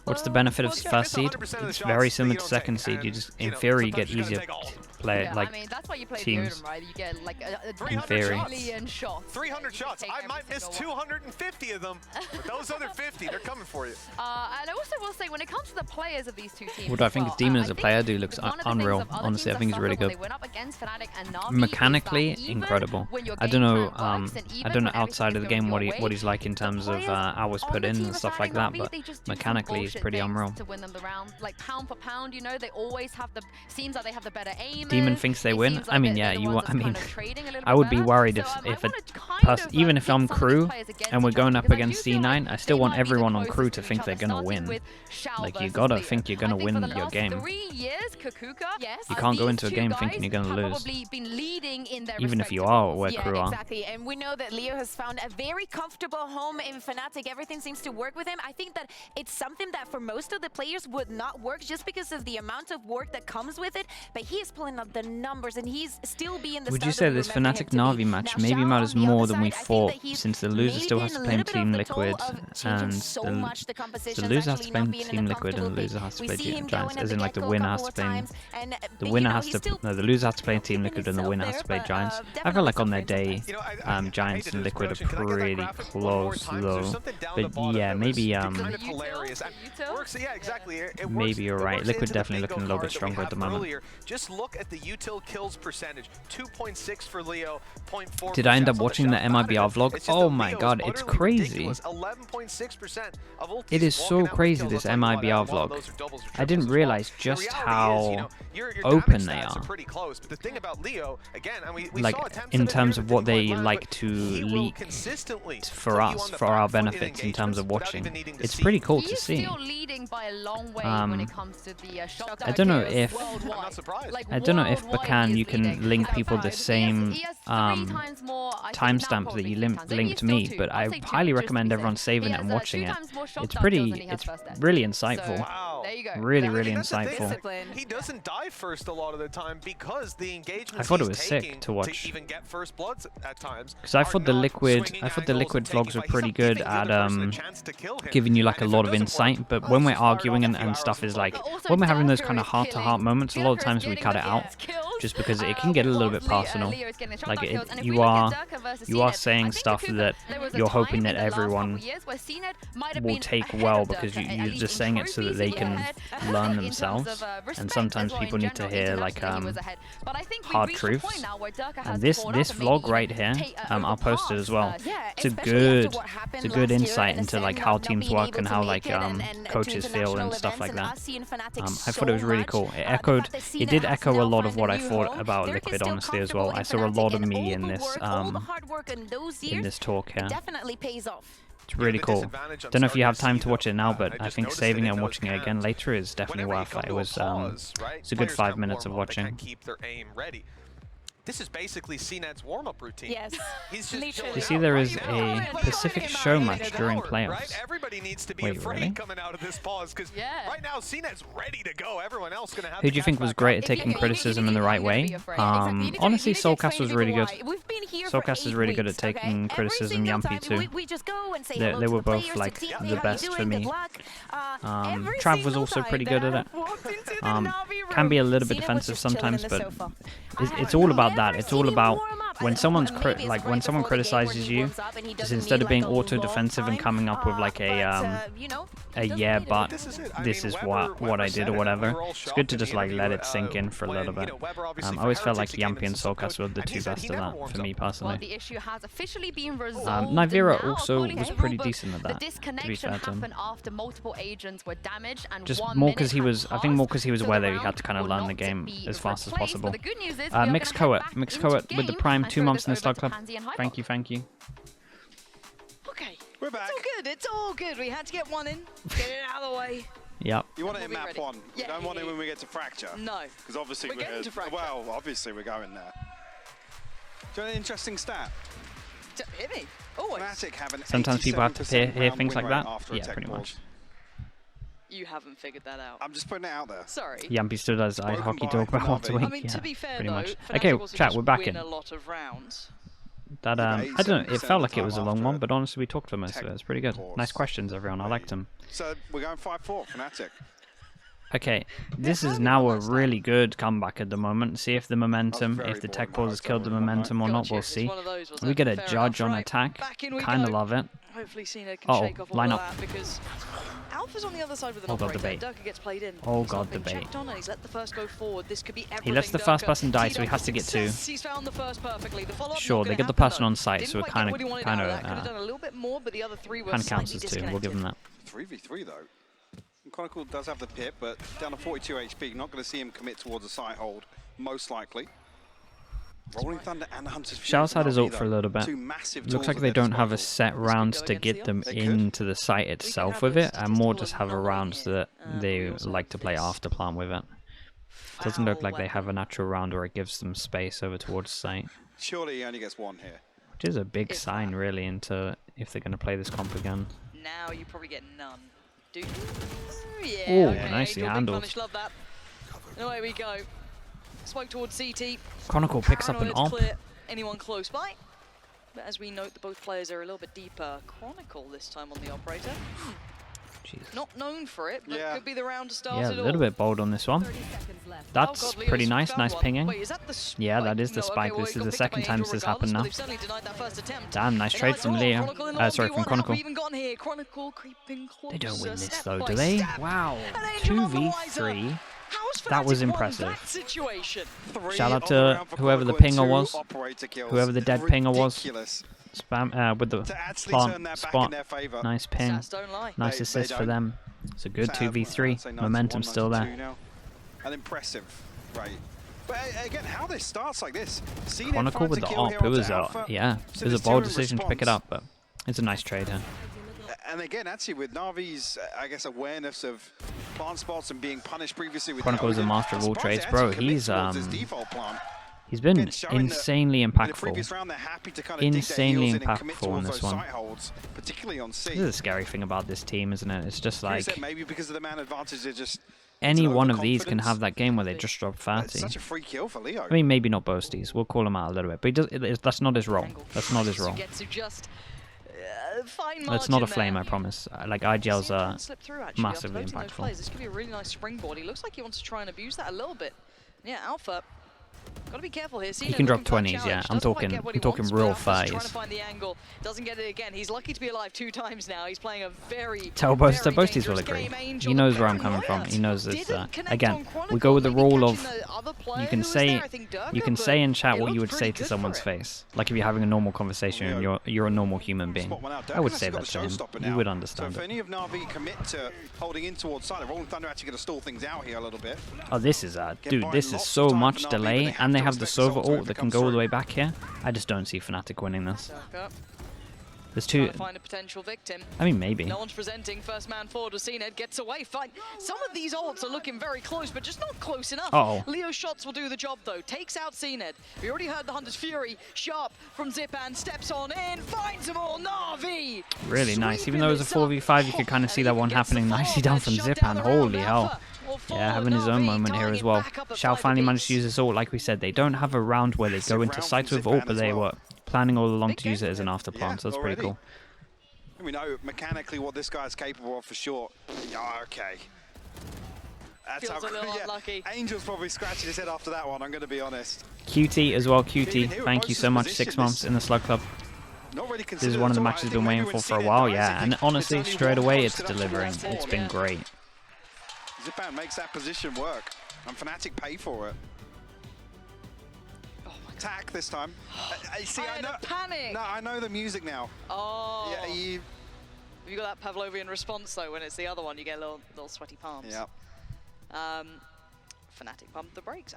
What's the benefit of Well, yeah, first miss seed? 100% of the It's shots very that similar you to don't second take. seed. You And, just, you in know, theory, sometimes get you gotta easier take all. play, Yeah, like I mean, that's why you play the teams. Odin, right? You get like a 300 theory. million shots. 300 You shots. take I every might miss single one. 250 of them, but those other 50, they're coming for you. And I also will say, when it comes to the players of these two teams, What do I as think well, of Demon I as a think player? Dude looks one of the things unreal. of other Honestly, I teams think he's that really suffered when good. they went up against Fnatic and Navi Mechanically, is that even incredible. when your I game don't know. plan works and even I don't know when everything outside is of the going game your what way, he's like in terms of players hours on put the in team and of stuff Fnatic like that, Navi, but they just do some mechanically he's bullshit pretty things unreal. to win them the round. Like pound for pound, they always have the seems like they have the better aim. Demon thinks they win. I mean, yeah, I would be better. worried So, if I a wanna kind of, even if pit I'm some of these crew players against and we're each other, going up because I do against feel like C9, I still they want might be the everyone on crew closest to each think other, they're gonna starting win. with Shao Like, you versus gotta Leo. think you're gonna I think win for the your last game. 3 years, Kakuka, You can't go these into a two game guys thinking you're gonna have lose. probably been leading in their Even if you respective are roles. where Yeah, crew are. exactly. And we know that Leo has found a very comfortable home in Fnatic. Everything seems to work with him. I think that it's something that for most of the players would not work just because of the amount of work that comes with it. But he is pulling up the numbers and he's still being the Would you star say that we this remember Fnatic him to be. Navi match Now, maybe Shao matters on the more other than we thought, since the loser still has to play Team Liquid, and the loser has to play Team Liquid, and the loser has to play Giants, as in like the winner has to play, the loser has to play Team Liquid, and the winner has to play Giants. I feel like on their day, Giants and Liquid are pretty close though, but yeah, maybe maybe you're right. Liquid definitely looking a little bit stronger at the moment. Just look at the util kills percentage. 2.6 for Leo, 0.4. Did I end up watching the MIBR vlog? Oh my god, it's crazy. 11.6% of ultis. It is so crazy, this MIBR vlog. I didn't realize just how open they are. Like, in terms of what they like to leak for us, for our benefits in terms of watching. It's pretty cool to see. I don't know if Bacan you can link people the same timestamp that you linked me, but I highly recommend everyone saving it and watching it. It's really insightful. Really insightful. He doesn't die first a lot of the time because the engagement. I thought it was sick to watch. Even get first bloods at times. Because I thought the liquid vlogs were pretty good at giving you like a lot of insight, but when we're arguing and stuff is like, when we're having those kind of heart-to-heart moments, a lot of times we cut it out, just because it can get a little bit personal. Like you are saying stuff that you're hoping that everyone will take well, because you're just saying it so that they can learn themselves, and sometimes people need to hear like hard truths. And this vlog right here, I'll post it as well. It's a good insight into like how teams work and how like coaches feel and stuff like that. I thought it was really cool. It did echo a lot of what I thought about Liquid, honestly, as well. I saw a lot of me in this talk here. It's really cool. Don't know if you have time to watch it now, but I think saving it and watching it again later is definitely worth it. It was it's a good 5 minutes of watching. This is basically CNED's warm-up routine. Yes. You see, there is a Pacific show match during playoffs. Right? Everybody needs to be afraid coming out of this pause, because right now CNED's ready to go. Everyone else gonna have. Who do you think was great at taking criticism in the right way? Honestly, Soulcast was really good. Soulcast is really good at taking criticism. Yumpy too. They were both like the best for me. Trav was also pretty good at it. Can be a little bit defensive sometimes, but it's all about that. It's all about when someone criticizes you, just instead of being auto-defensive and coming up with like a yeah, but this is what I did or whatever. It's good to just like let it sink in for a little bit. I always felt like Yumpy and Soulcast were the two best of that for me personally. Nivira also was pretty decent at that, to be fair to him. Just more because he was, I think more because he was aware that he had to kind of learn the game as fast as possible. Mixed Coet with the Prime 2 months in the Slug Club. Thank you. Okay. We're back. It's all good. We had to get one in. Get it out of the way. Yep. You want it in map 1. You don't want it when we get to Fracture. No. Because obviously we're getting to Fracture. Well, obviously we're going there. Do you want an interesting stat? Hit me. Always. Fnatic have an Sometimes people have to hear things like that. Yeah, pretty pause. much. You haven't figured that out. I'm just putting it out there. Sorry. Yumpy still does ice hockey talk about once a week. I mean, to be fair, pretty though, much. Fnatic Okay, also chat, just we're back win in. a lot of rounds. That I don't know, it felt like it was a long one, but honestly we talked for most of it. It's pretty good. Nice questions, everyone. I liked them. So we're going 5-4, Fnatic. Okay, this is now a really good comeback at the moment. See if the momentum, if the tech pause has killed the momentum or not, we'll see. We get a judge on attack. Kind of love it. Hopefully Cena can shake off all line of up. that, because Alpha's on the other side with an Oh god, operator. debate. Durka gets played in. Oh He's god, not been debate. checked on, and he's let the first go forward. This could be everything. He lets the first person die, so he has to get 2. He's found the first perfectly. The follow-up Sure, not they gonna get the happen, person though. on site, so it Didn't kind quite get what he wanted out of that. Could have done a little bit more, but the other 3 were counts slightly as 2. disconnected. We'll give him that. 3v3 though. And Chronicle does have the pip, but down to 42 HP. Not going to see him commit towards a site hold, most likely. Rolling Thunder and Hunter's Fury. Shell's had his ult for a little bit. Two massive Looks tools like at they their don't have a disposal. set rounds to get them into the site itself with it, and more just have a rounds that they like to play after plant with it. Doesn't look like they have a natural round where it gives them space over towards site. Surely he only gets 1 here. Which is a big sign, really, into if they're going to play this comp again. Now you probably get none. Do you? Yeah. Ooh, okay. nicely Good big handled. punish, love that. And away we go. Smoke towards CT. Chronicle picks up an Paranoid's op. clear. Anyone close by? But as we note, both players are a little bit deeper. Chronicle this time on the operator. Jesus. Not known for it, but could be the round to start Yeah, it a little bit bold on this one. That's Oh God, pretty Leo's nice. found Nice one. pinging. Wait, is that the Yeah, that is the No, okay, spike. well, This it is got the picked up by second time Angel this has regardless, happened but now. they've certainly denied that first attempt. Damn, nice And trade now it's from all Leo. Chronicle in the Sorry, 1v1. from Chronicle. How have we even gotten here? Chronicle creeping closer. They don't win this step though, by do they? step. Wow. And Angel on the 2v3. wiser. How's That was Fnatic won impressive. that situation? Shout out to whoever the pinger was, whoever the dead pinger was. Spam with the plant spot. Nice ping. Stats don't lie. Nice assist for them. It's a good 2v3. Momentum still there. And impressive, right? But again, how this starts like this. Chronicle with the op. It was yeah, it was a bold decision to pick it up, but it's a nice trade here. And again, actually, with Navi's, I guess, awareness of plant spots and being punished previously with Chronicle is a master of all trades, bro. He's been insanely impactful. Insanely impactful in this one. This is a scary thing about this team, isn't it? It's just like maybe because of the man advantage, they're just any one of these can have that game where they just drop 30. It's such a free kill for Leo. I mean, maybe not Boasties. We'll call him out a little bit, but he does. That's not his role. That's not his role. That's not a flame, I promise. Like IGLs are massively impactful. This could be a really nice springboard. He looks like he wants to try and abuse that a little bit. Yeah, Alpha. Gotta be careful here. He can drop 20s, yeah. I'm talking real 30s. Doesn't get it again. He's lucky to be alive 2 times now. He's playing a very Tell Boasties will agree. He knows where I'm coming from. He knows this. Again, we go with the rule of you can say in chat what you would say to someone's face. Like if you're having a normal conversation and you're a normal human being. I would say that to him. You would understand. So if any of Navi commit to holding in towards side, Rolling Thunder actually going to stall things out here a little bit. Oh, this is dude. This is so much delay, and they have the Sova ult that can go all the way back here. I just don't see Fnatic winning this. There's two. Find a potential victim. I mean, maybe. No one's presenting. First man forward was Cned, gets away. Fine. Some of these ults are looking very close, but just not close enough. Uh-oh. Leo's shots will do the job though. Takes out Cned. We already heard the Hunter's Fury. Sharp from Zipan steps on in, finds them all. Navi. Really nice. Even though it was a 4v5, you could kind of see that one happening. Nicely done from Zipan. Holy hell. Yeah, having his own moment here as well. Shao finally managed to use his ult. Like we said, they don't have a round where they go into sight with ult, but they were planning all along to use it as an after plant, so that's pretty cool. We know mechanically what this guy's capable of for sure. Yeah, okay. That's Feels a little unlucky. Angel's probably scratching his head after that one, I'm going to be honest. QT as well, QT. Thank you so much. 6 months in the Slug Club. Really this is one of the matches I've been waiting for a while, yeah. And honestly, straight away, it's delivering. It's been great. Zipan makes that position work, and Fnatic pay for it. Attack this time. See, I know. Panic. No, I know the music now. Oh. Yeah, you got that Pavlovian response though. When it's the other one, you get little sweaty palms. Yeah. Fnatic pumped the brakes.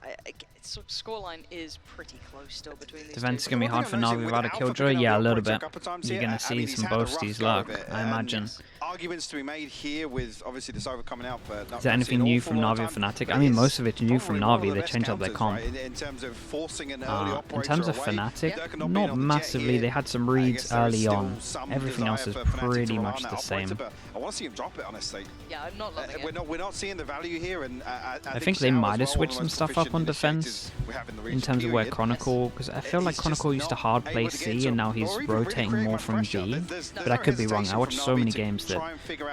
Scoreline is pretty close still between these Defense is two. going to be hard for Navi without a Killjoy. Yeah, a little bit. You're going to see some Boasties luck, I imagine. Arguments to be made here with obviously this over coming out. Is there anything new from Navi and Fnatic? I mean, most of it's new from Navi. They changed up their comp. In terms of forcing an early operator in terms of Fnatic, not massively. They had some reads early on. Everything else is pretty much the same. I want to see him drop it, honestly. Yeah, I'm not loving it. We're not seeing the value here, and I think they might have switched some stuff up on defense in terms of where Chronicle, because I feel like Chronicle used to hard play C and now he's rotating more from B, but I could be wrong. I watched so many games that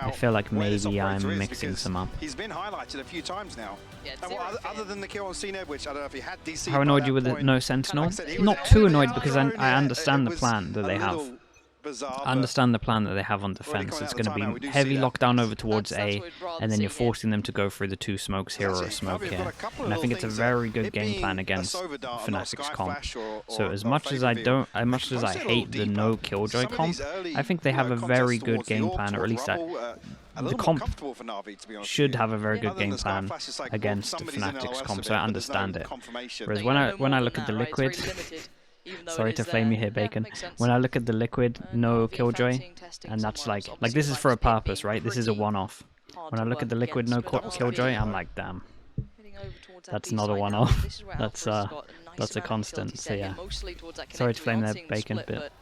I feel like maybe I'm mixing some up. He's been highlighted a few times now. Other than the kill on CNED, which I don't know if he had DC. How annoyed you with the no Sentinel? Not too annoyed because I understand the plan that they have. I understand the plan that they have on defense. It's going to be heavy lockdown over towards A, and then you're forcing them to go through the 2 smokes here or a smoke here. And I think it's a very good game plan against Fnatic's comp. So as much as I hate the no Killjoy comp, I think they have a very good game plan, or at least the comp should have a very good game plan against Fnatic's comp, so I understand it. Whereas when I look at the Liquid, sorry to flame you here, Bacon. When I look at the Liquid, no Killjoy, and that's like this is for a purpose, right? This is a one-off. When I look at the Liquid, no Killjoy, I'm like, damn, that's not a one-off. That's a constant. So yeah. Sorry to flame that, Bacon, but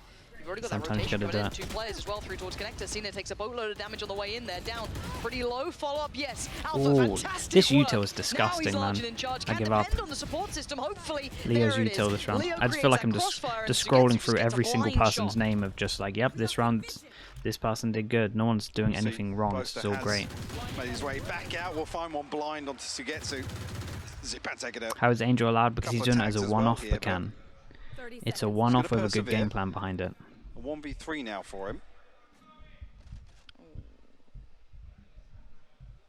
already got Sometimes that rotation you gotta going do in. 2 players as well through towards Connector. Cena takes a boatload of damage on the way in there. Down pretty low. Follow-up, yes. Alpha, Ooh, fantastic this work. util is disgusting, man. I give up. On the support system, hopefully. Leo's There it util is. this round. Leo I just feel like I'm creates just that crossfire, and scrolling Sugetsu through gets a every single blind person's shot. name of just like, yep, this round, this person did good. No one's doing anything wrong. It's all great. Made his way back out. We'll find one blind onto Sugetsu. Zipan taking it. How is Angel allowed? Because he's Couple of doing it as a tags as well one-off, here, but can. It's a one-off with a good game plan behind it. A 1v3 now for him.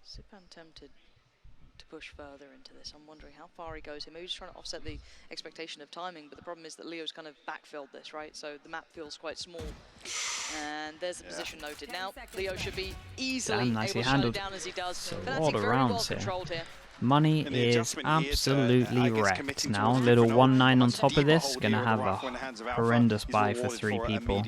Zipan tempted to push further into this. I'm wondering how far he goes here. Maybe he's trying to offset the expectation of timing, but the problem is that Leo's kind of backfilled this, right? So the map feels quite small. And there's the position noted. Now, Leo should be easily able to shut it down as he does. So Fnatic all the very well rounds here. controlled here. Money is absolutely wrecked now. Little 1-9 on top of this. Gonna have a horrendous buy for 3 people.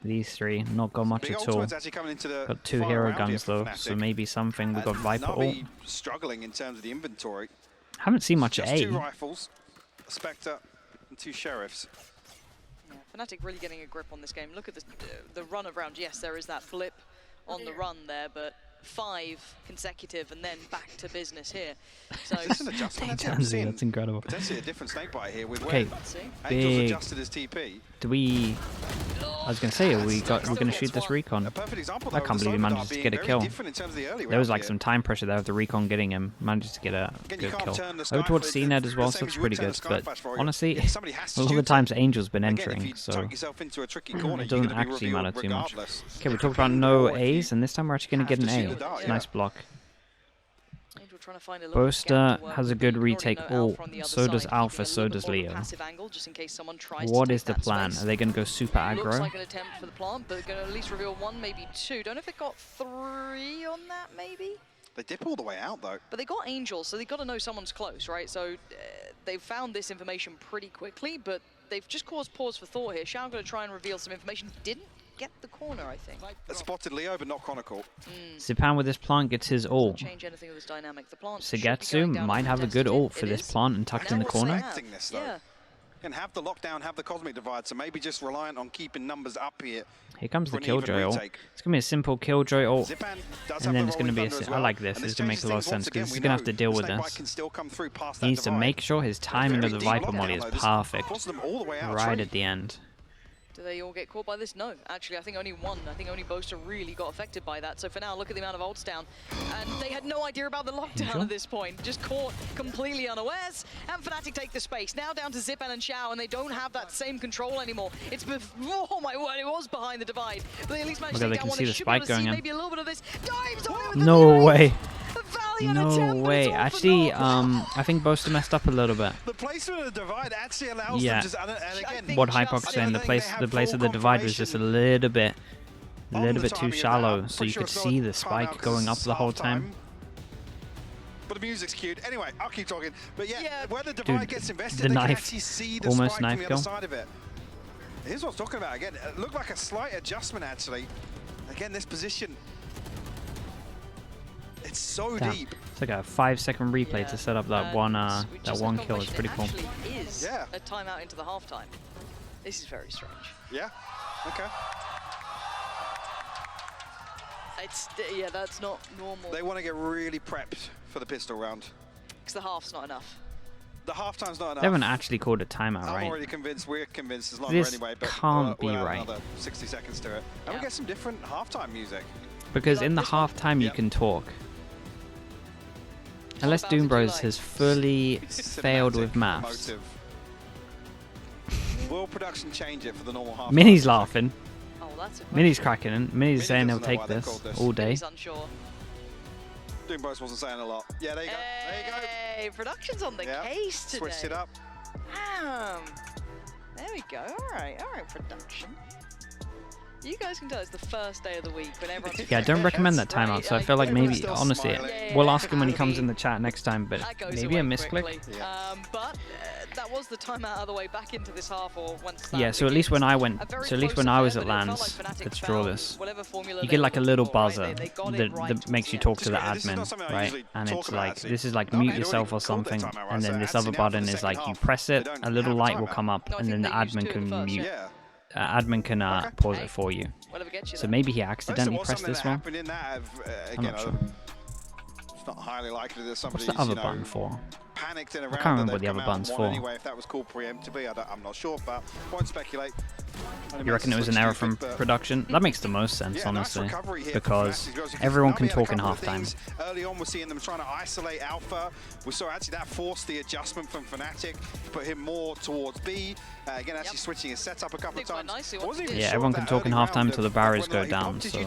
These 3, not got much at all. Got 2 hero guns though, so maybe something. We got Viper ult. Struggling in terms of the inventory. Haven't seen much Just A. 2 rifles, a Spectre, and 2 Sheriffs. Yeah, Fnatic really getting a grip on this game. Look at the run of round. Yes, there is that blip on the run there, but 5 consecutive and then back to business here. So This is an adjustment. That's incredible. Potentially a different snakebite here with Okay, Angel's big. adjusted his TP. Do we? I was gonna say, we're gonna shoot this recon. A perfect example, I though, can't of the believe he Solar managed Dart to get a being kill. very different in terms of the early There was round like here. some time pressure there with the recon getting him. Managed to get a Again, you good can't kill. turn the sky Over towards for- CNED as well, the so same that's as you pretty would turn good. the sky But flash for it. honestly, If somebody has to a lot of the shoot times Angel's been Again, if entering, you so tuck yourself into a tricky corner, it you're doesn't gonna be actually matter revealed too much. regardless. Okay, we talked about no Or if you A's, and this time we're actually gonna get an have to A. shoot the dart, Nice yeah. block. Angel trying to find a little Boaster gap to work has a with. good You already retake know ult, Alpha on the other so does side, Alpha, keeping a so little does bit more of a Leo. passive angle, just in case someone tries What to is take the that plan? space. Are they gonna go super Looks aggro? like an attempt for the plant, but going to at least reveal 1, maybe 2. Don't know if it got 3 on that, maybe? They dip all the way out, though. But they got Angel, so they've got to know someone's close, right? So they've found this information pretty quickly, but they've just caused pause for thought here. Shao going to try and reveal some information. Didn't get the corner, I think. Spotted Leo, but not Chronicle. Zipan with this plant gets his ult. Change anything with this dynamic. The plant should be going Sugetsu down might have a good uncontested. ult for It this is. plant and tucked in Now the it's corner. like- Acting this, though. Yeah. And have the lockdown, have the cosmic divide, so maybe just reliant on keeping numbers up here. Here comes the for an even Killjoy ult. retake. It's gonna be a simple Killjoy ult. Zipan does And have then the it's gonna rolling be a thunder as I well. like this. And This makes a lot of changes sense things once because again. he's gonna have to deal The with snakebite this. can still come through past He needs that to divide. make sure his timing of Very the deep Viper lockdown, molly is though. This perfect. forces them all the way out Right tree. at the end. Do they all get caught by this? No. Actually, I think only one. I think only Boaster really got affected by that. So for now, look at the amount of ults down. And they had no idea about the lockdown Angel? at this point. Just caught completely unawares. And Fnatic take the space. Now down to Zipan and Shao, and they don't have that same control anymore. It's oh my word, it was behind the divide. But they at least managed Okay, to they take can down one. see They the should be able spike to see going in. maybe a little bit of this. Dives on it with the No V8. way. A valiant No attempt, but it's way. all for Actually, naught. I think Boaster messed up a little bit. The placement of the divide actually allows Yeah. them just, and again, What just Hypox saying, the they place have of the full divide was just a little bit on the too timing of shallow, that. so Pretty you sure could it's see not the timeout spike 'cause going up it's the whole half-time. time. But the music's cute. Anyway, I'll keep talking. But yeah, Yeah. where the divide Dude, gets invested, the they can knife, actually see the almost spike from knife the kill. other side of it. Here's what I was talking about again. It looked like a slight adjustment actually. Again, this position, it's so Damn. deep. It's like a 5-second replay Yeah, to set up that and one we that just one had kill. It's pretty cool. confirmation it actually is Yeah. a timeout into the halftime. This is very strange. Yeah. Okay. Yeah, that's not normal. They want to get really prepped for the pistol round. Because the half's not enough. The halftime's not enough. They haven't actually called a timeout, I'm right? already convinced. We're convinced it's longer This anyway. But can't be we'll add right. Another 60 seconds to it, and we Yeah. get some different halftime music. Because like in the this one? halftime you Yep. can talk. Unless about it, Doom Bros like? has fully failed Cinematic, with maths. emotive. Will production change it for the normal half? Minnie's laughing. Oh, that's a Minnie's cracking in. Minnie's Minnie saying he'll doesn't know take why they this called this. all day. Minnie's unsure. Doom Bros wasn't saying a lot. Yeah, there you go. There you go. Hey, production's on the Yeah. case today. Switched it up. There we go. All right, production. You guys can tell it's the first day of the week when everyone's Yeah, don't recommend that Right, timeout. So I feel like everyone's maybe, still honestly, smiling. we'll ask him when he comes Yeah. in the chat next time. But that goes maybe away a misclick. quickly. Yeah. But that was the timeout out of the way back into this half, or once that Yeah, so at least when begins. I A went, very so at least close when I was affair, at but it felt LANs, like Fnatic let's draw found this. whatever formula You they get like a were little looking for, right? buzzer They got it that, right that towards makes the you end. talk to the This is not admin, something I right? usually And talk it's about, like, actually. this is like Okay, mute they'd yourself or already called their something, timeout, right? and So then this actually other now for the button is second like you half, press they it, don't a little have a light will timeout. come up, No, I and think then the they used admin to in the can first, mute. Yeah. admin can pause it for you. So maybe he accidentally pressed this one. I'm not sure. It's not highly likely that What's somebody's, the other button for? panicked in a I round can't remember what the other out button's and for. won anyway, if that was called preemptively, I'm not sure, but won't speculate. You reckon it was an error from production? That makes the most sense, honestly, because everyone can talk in halftime. Early on, we're seeing them trying to isolate Alpha. We saw actually that forced the adjustment from Fnatic to put him more towards B. Again, actually switching his setup a couple of times. Yeah, everyone can talk in halftime until the barriers go down. So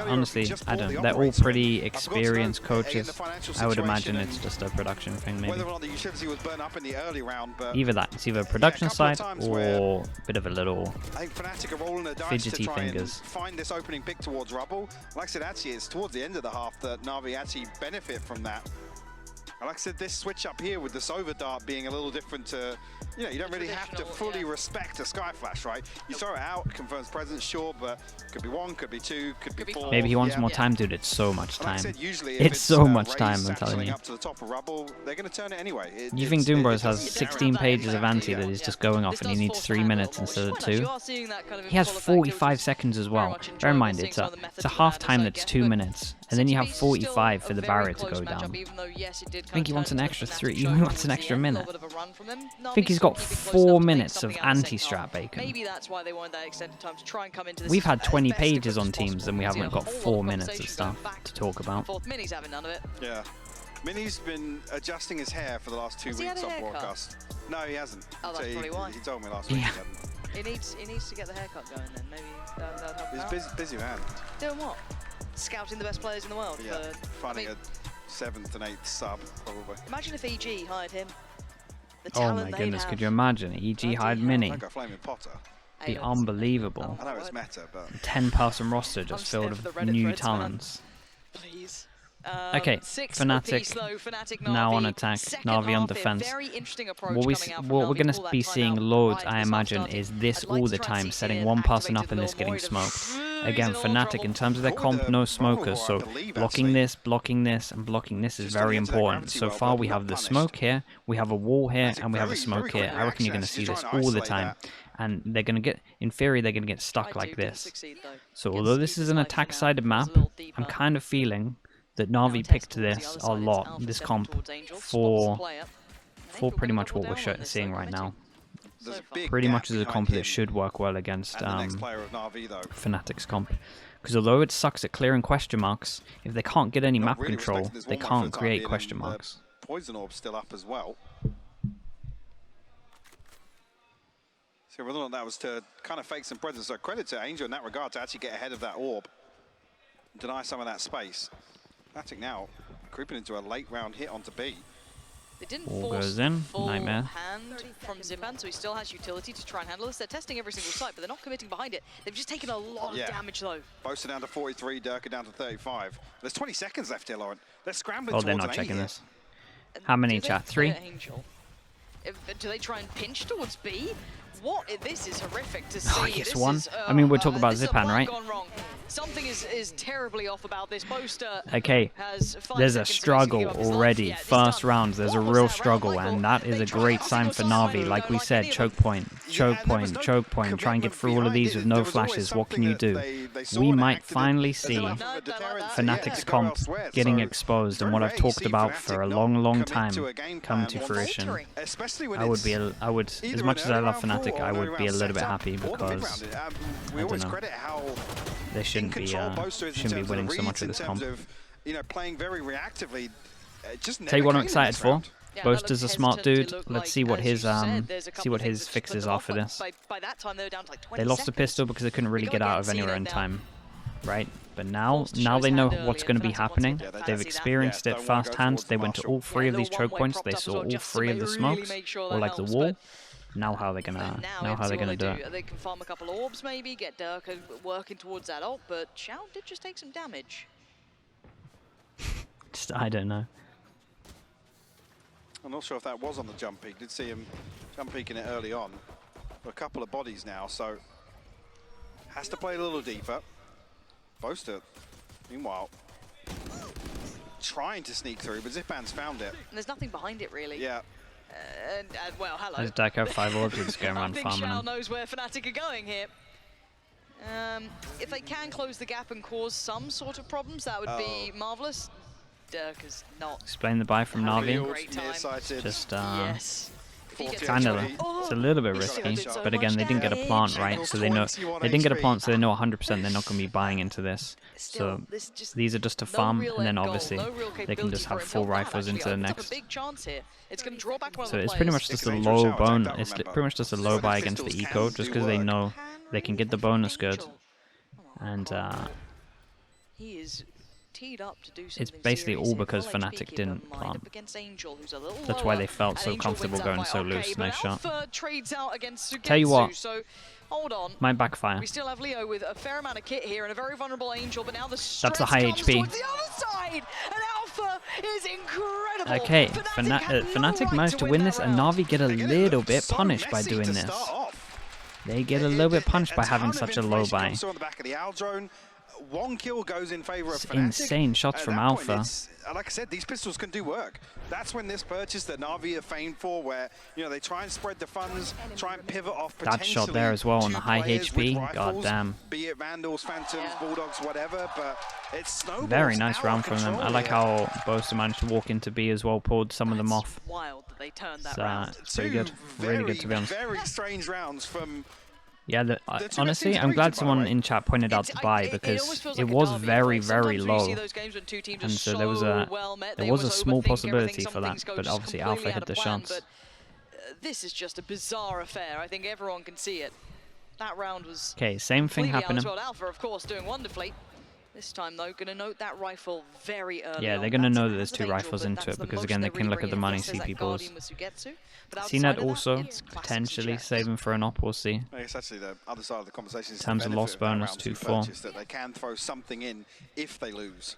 honestly, I don't. They're all pretty experienced coaches. I would imagine it's just a production thing, maybe. Either that, it's either production side or a bit of a little fidgety fingers. Find this opening pick towards Rubble. Like I said, actually, it's towards the end of the half that Navi actually benefit from that. And like I said, this switch up here with the Sova dart being a little different to, you don't really have to fully respect a Sky Flash, right? You throw it out, confirms presence, sure, but could be 1, could be 2, could be 4. Maybe he wants more time, dude. It's so much time. Like I said, usually it's so much time, I'm telling you. Up to the top of Rubble, they're going to turn it anyway. You think Doom Bros has 16 pages of anti that is just going off and he needs 3 minutes instead of 2? He has 45 seconds as well. Bear in mind, it's a half time that's 2 minutes. And then you have 45 for the barrier to go down. I think he wants an extra 3. He wants an extra minute. I think he's got 4 minutes of anti-strat bacon. Maybe that's why they wanted that extended time to try and come into this. We've had 20 pages on Teams and we haven't got 4 minutes of stuff to talk about. Mini's having none of it. Yeah. Mini's been adjusting his hair for the last 2 weeks on broadcast. No, he hasn't. Oh, that's probably why. He told me last week. He needs to get the haircut going then. Maybe that would help. He's busy man. Doing what? Scouting the best players in the world. Yeah, finding a 7th and 8th sub, probably. Imagine if EG hired him. Oh my goodness, could you imagine? EG hired Mini. I got Flaming Potter. Be unbelievable. I know it's meta, but 10-person roster just filled with new talents. Please. Okay, Fnatic now on attack, Navi on defense. What we're going to be seeing loads, I imagine, is this all the time, setting one person up and this getting smoked. Again, Fnatic, in terms of their comp, no smokers, so blocking this, and blocking this is very important. So far we have the smoke here, we have a wall here, and we have a smoke here. I reckon you're going to see this all the time. And they're going to get, in theory, they're going to get stuck like this. So although this is an attack-sided map, I'm kind of feeling that Navi picked this a lot, this comp, for pretty much what we're seeing right now. Pretty much as a comp that should work well against Fnatic's comp. Because although it sucks at clearing question marks, if they can't get any map control, they can't create question marks. Poison Orb still up as well. So whether or not that was to kind of fake some presence, so credit to Angel in that regard to actually get ahead of that orb, deny some of that space. Fnatic now creeping into a late round hit onto B. They didn't All force goes in. full Nightmare. hand from Zipan, so he still has utility to try and handle this. They're testing every single site, but they're not committing behind it. They've just taken a lot of damage, though. Boaster down to 43, Durka down to 35. There's 20 seconds left here, Lauren. They're scrambling Oh, towards they're not an checking A this. How many, chat? 3? Do they try and pinch towards B? What? This is horrific to see. Oh, yes, 1. I mean, we're talking about Zipan, right? Something is terribly off about this. Boaster Okay, there's a struggle already. First round, there's a real struggle, and that is a great sign for Navi. Like we said, choke point, choke point, choke point. Try and get through all of these with no flashes. What can you do? We might finally see Fnatic's comp getting exposed, and what I've talked about for a long, long time come to fruition. I would, as much as I love Fnatic, I would be a little bit happy because I don't know. They shouldn't be winning so much of this comp. Playing very reactively. Tell you what I'm excited for. Boaster's a smart dude. Let's see what his fixes are for this. They lost the pistol because they couldn't really get out of anywhere in time, right? But now they know what's going to be happening. They've experienced it firsthand. They went to all 3 of these choke points. They saw all 3 of the smokes, or like the wall. Now how they're gonna do it? They can farm a couple orbs, maybe get Durka working towards that ult, but Xiao did just take some damage. I don't know. I'm not sure if that was on the jump peak. Did see him jump peeking it early on. A couple of bodies now, so has to play a little deeper. Boaster, meanwhile, trying to sneak through, but Zipan's found it. And there's nothing behind it, really. Yeah. Well, hello. There's Deco 5 orbs just going around I think farming. Xiao knows where Fnatic are going here. If they can close the gap and cause some sort of problems, that would be marvelous. Dirk is not. Explain the buy from Navi. Just Yes. kind of, it's a little bit risky, but again, they didn't get a plant right, so they know they didn't get a plant, so they know 100% they're not going to be buying into this. So these are just to farm, and then obviously they can just have full rifles into the next. So it's pretty much just a low bone. It's pretty much just a low buy against the eco, just because they know they can get the bonus good, and he is teed up to do it's basically all because Fnatic didn't plant. That's why they felt so comfortable going so loose. Nice shot. Tell you what, hold on. might backfire. We still have Leo with a fair amount of kit here and a very vulnerable Angel, but now the that's a high HP. The other side, and Alpha is incredible. Okay, Fnatic managed to win this, and Navi get a little bit punished by doing this. They get a little bit punished by having such a low buy. One kill goes in favor of Fnatic. Insane shots from Alpha. Like I said, these pistols can do work. That's when this purchase that Navi are famed for, where they try and spread the funds, try and pivot off potentially. That shot there as well on the high HP. God damn. Be it Vandals, Phantoms, Bulldogs, whatever, but it's snowballs. Very nice round from them. I like how Boaster managed to walk into B as well, pulled some of them off. Wild that they turned that round. It's pretty good. Really good, to be honest. Very strange rounds from. Yeah, honestly, I'm glad someone in chat pointed out the buy, because it was very, very low, and so there was a small possibility for that, but obviously Alpha hit the shots. This is just a bizarre affair. I think everyone can see it. That round was okay. Same thing happening. Alpha, of course, doing wonderfully. This time, though, going to note that rifle very early. Yeah, they're going to know that there's two rifles into it, because again, they can look at the money, see people's. CNET also potentially saving for an op, we'll see. I guess actually the other side of the conversation is in terms of loss bonus 2-4. That they can throw something in if they lose.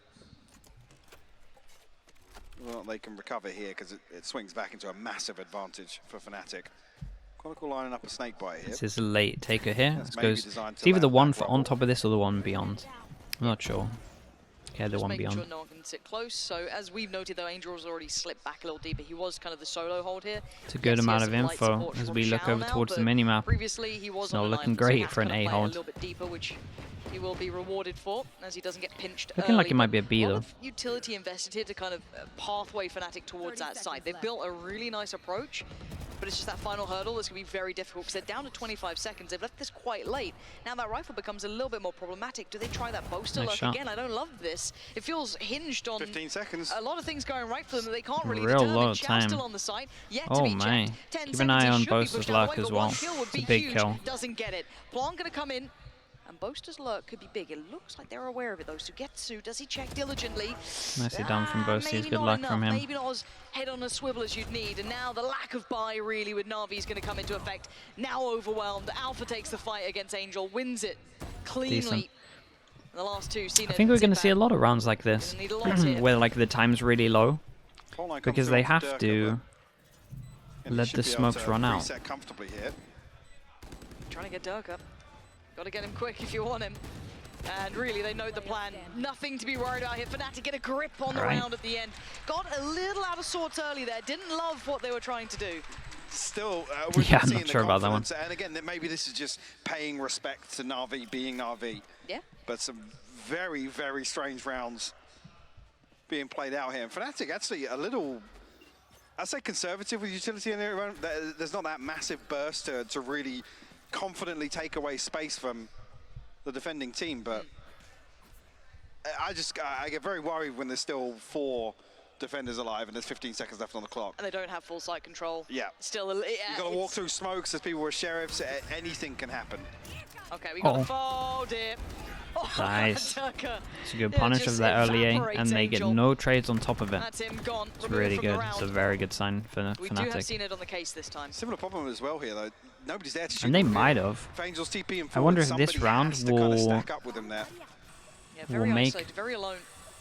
Well, they can recover here because it swings back into a massive advantage for Fnatic. Chronicle lining up a snake bite here. This is a late taker here. It's either the one for on top of this or the one beyond. I'm not sure. Yeah, the one beyond. Sure no one can sit close. So as we've noted, though, Angel's already slipped back a little deeper. He was kind of the solo hold here. It's a good amount of info as we look over towards the minimap. Previously, he was it's not looking great for an A hold. A little bit deeper, which he will be rewarded for, as he doesn't get pinched. Looking like it might be a B, though. A lot of utility invested here to kind of pathway Fnatic towards that side. They've built a really nice approach, but it's just that final hurdle that's going to be very difficult because they're down to 25 seconds. They've left this quite late. Now that rifle becomes a little bit more problematic. Do they try that boaster look again? I don't love this. It feels hinged on 15 seconds. A lot of things going right for them that they can't really real determine. low time. Still on the side. Oh my. Keep an eye on Boaster's luck as well. It's a big kill. Doesn't get it. Plant going to come in. And Boaster's lurk could be big. It looks like they're aware of it, though. Sugetsu, does he check diligently? Nicely done from Boaster's. Good luck from him. Maybe not as head on a swivel as you'd need. And now the lack of buy, really, with Navi is going to come into effect. Now overwhelmed. Alpha takes the fight against Angel, wins it cleanly. The last two, I think we're going to see a lot of rounds like this, where like the time's really low, because they have to let the smokes run out. Trying to get Dirk up. Got to get him quick if you want him. And really, they know the plan. Nothing to be worried about here. Fnatic get a grip on the round at the end. Got a little out of sorts early there. Didn't love what they were trying to do. Still, yeah, I'm not sure about that one. And again, maybe this is just paying respect to Navi being Navi. Yeah. But some very, very strange rounds being played out here. And Fnatic actually a little, I'd say, conservative with utility in there. There's not that massive burst to really confidently take away space from the defending team, but I get very worried when there's still 4 defenders alive and there's 15 seconds left on the clock. And they don't have full sight control. Yeah. Still, you got to walk through smokes. There's people with sheriffs. Anything can happen. Okay, we got a fall dip. Nice. It's a good punish of that early A, and they get no trades on top of it. That's him gone. It's really good. It's a very good sign for Fnatic. We do have seen it on the case this time. Similar problem as well here, though. Nobody's there to shoot. And they might have. I wonder if this round will make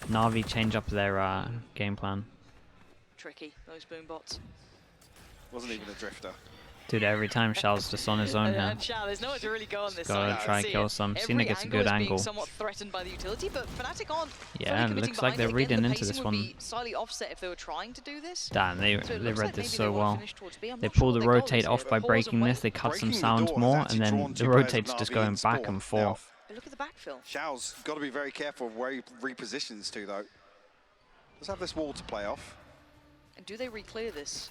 Navi change up their game plan. Tricky, those boom bots. Wasn't even a drifter. Dude, every time Xiao's just on his own here. And Xiao, there's nowhere to really go on this Gotta side. try kill some. Cena gets a good angle. Somewhat threatened by the utility, but Fnatic aren't Yeah, and it looks like they're reading into this one. Be slightly offset if they were trying to do this. Damn, they read like this so well. They not pull sure the what their goal rotate is off here, by but breaking Pause this. They cut some Breaking the sound door more, has and actually then drawn the two players rotate's of just Navi going in back spawn. and forth. But look at the backfill. Xiao's got to be very careful of where he repositions to, though. Let's have this wall to play off. And do they re-clear this?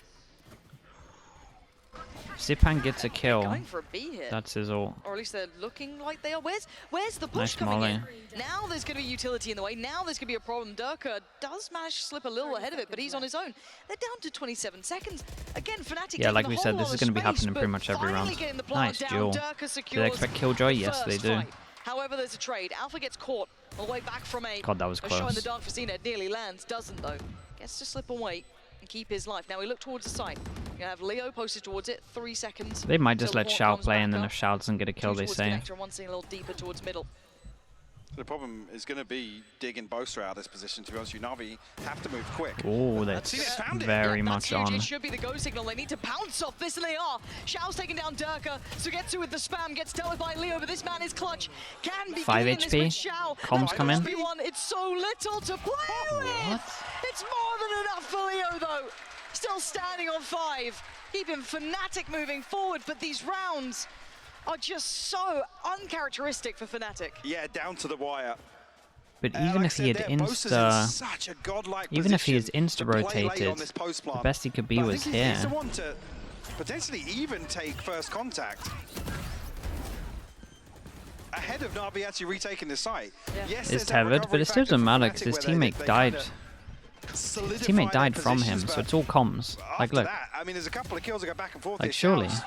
Zipan gets a kill. Going for a B here. That's his ult. Or at least they're looking like they are. Where's the push Nice coming molly. in? Now there's going to be utility in the way. Now there's going to be a problem. Durka does manage to slip a little ahead of it, but he's on his own. They're down to 27 seconds. Again, Fnatic Yeah, like taking we a said, whole this lot is going to of be happening space, pretty much every but round. finally getting the plant Nice down. duel. Durka Do they secures expect Killjoy? the Yes, they first do. fight. However, there's a trade. Alpha gets caught all the way back from A. God, that was A shot in the close. dark for Cena. It nearly lands. Doesn't, though. Gets to slip away and keep his life. Now we look towards the site. You have Leo posted towards it. 3 seconds. They might just till let the Xiao horn comes play, back and then up. if Xiao doesn't get a kill, Two they towards say. connector, one seeing a little deeper towards middle. The problem is going to be digging Boaster out of this position. To be honest, Navi have to move quick. Oh, that's very much huge. on. It should be the go signal. They need to pounce off this, and they are. Xiao's taking down Durka. Sugetsu with the spam gets dealt with by Leo, but this man is clutch. Can be 5 clean this with HP. Xiao. Comms come in. It's so little to play with. It's more than enough for Leo, though. Still standing on 5. Keeping Fnatic moving forward, but these rounds are just so uncharacteristic for Fnatic. Yeah, down to the wire. But even if he had insta rotated, the best he could be was here. He's the one to potentially even take first contact. Ahead of Navi actually retaking the site. Yeah. Yes, It's there's that tethered, but recovery it still factor doesn't for matter Fnatic because his where teammate they died. kinda His solidify teammate their died from him, positions, so but it's all comms. Like, after look, that, I mean, there's a couple of kills that go back and forth. Like, here. surely. Xiao's,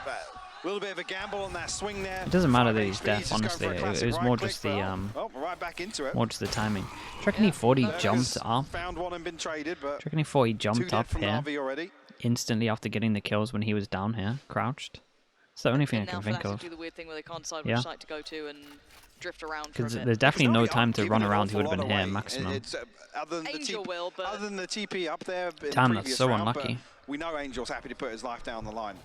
a little bit of a gamble on that swing there. it doesn't matter 5 that he's HP, deaf. just going Honestly, for a it classic was right more click, just but, the right back into it. more just the timing. Do you reckon he thought he jumped up? Do Found one and been traded, but you reckon he thought he two jumped dead up from here Navi already. instantly after getting the kills when he was down here, crouched? It's the only thing I And can now think Fnatic of. do the weird thing where they can't decide Yeah. which site to go to and drift around for a Because bit. there's definitely no Navi time aren't to giving run an around. He would awful have been lot here away. maximum. It's, other than Angel will, but other than the TP up there. In the Damn, that's previous so round, unlucky. but we know Angel's happy to put his life down the line.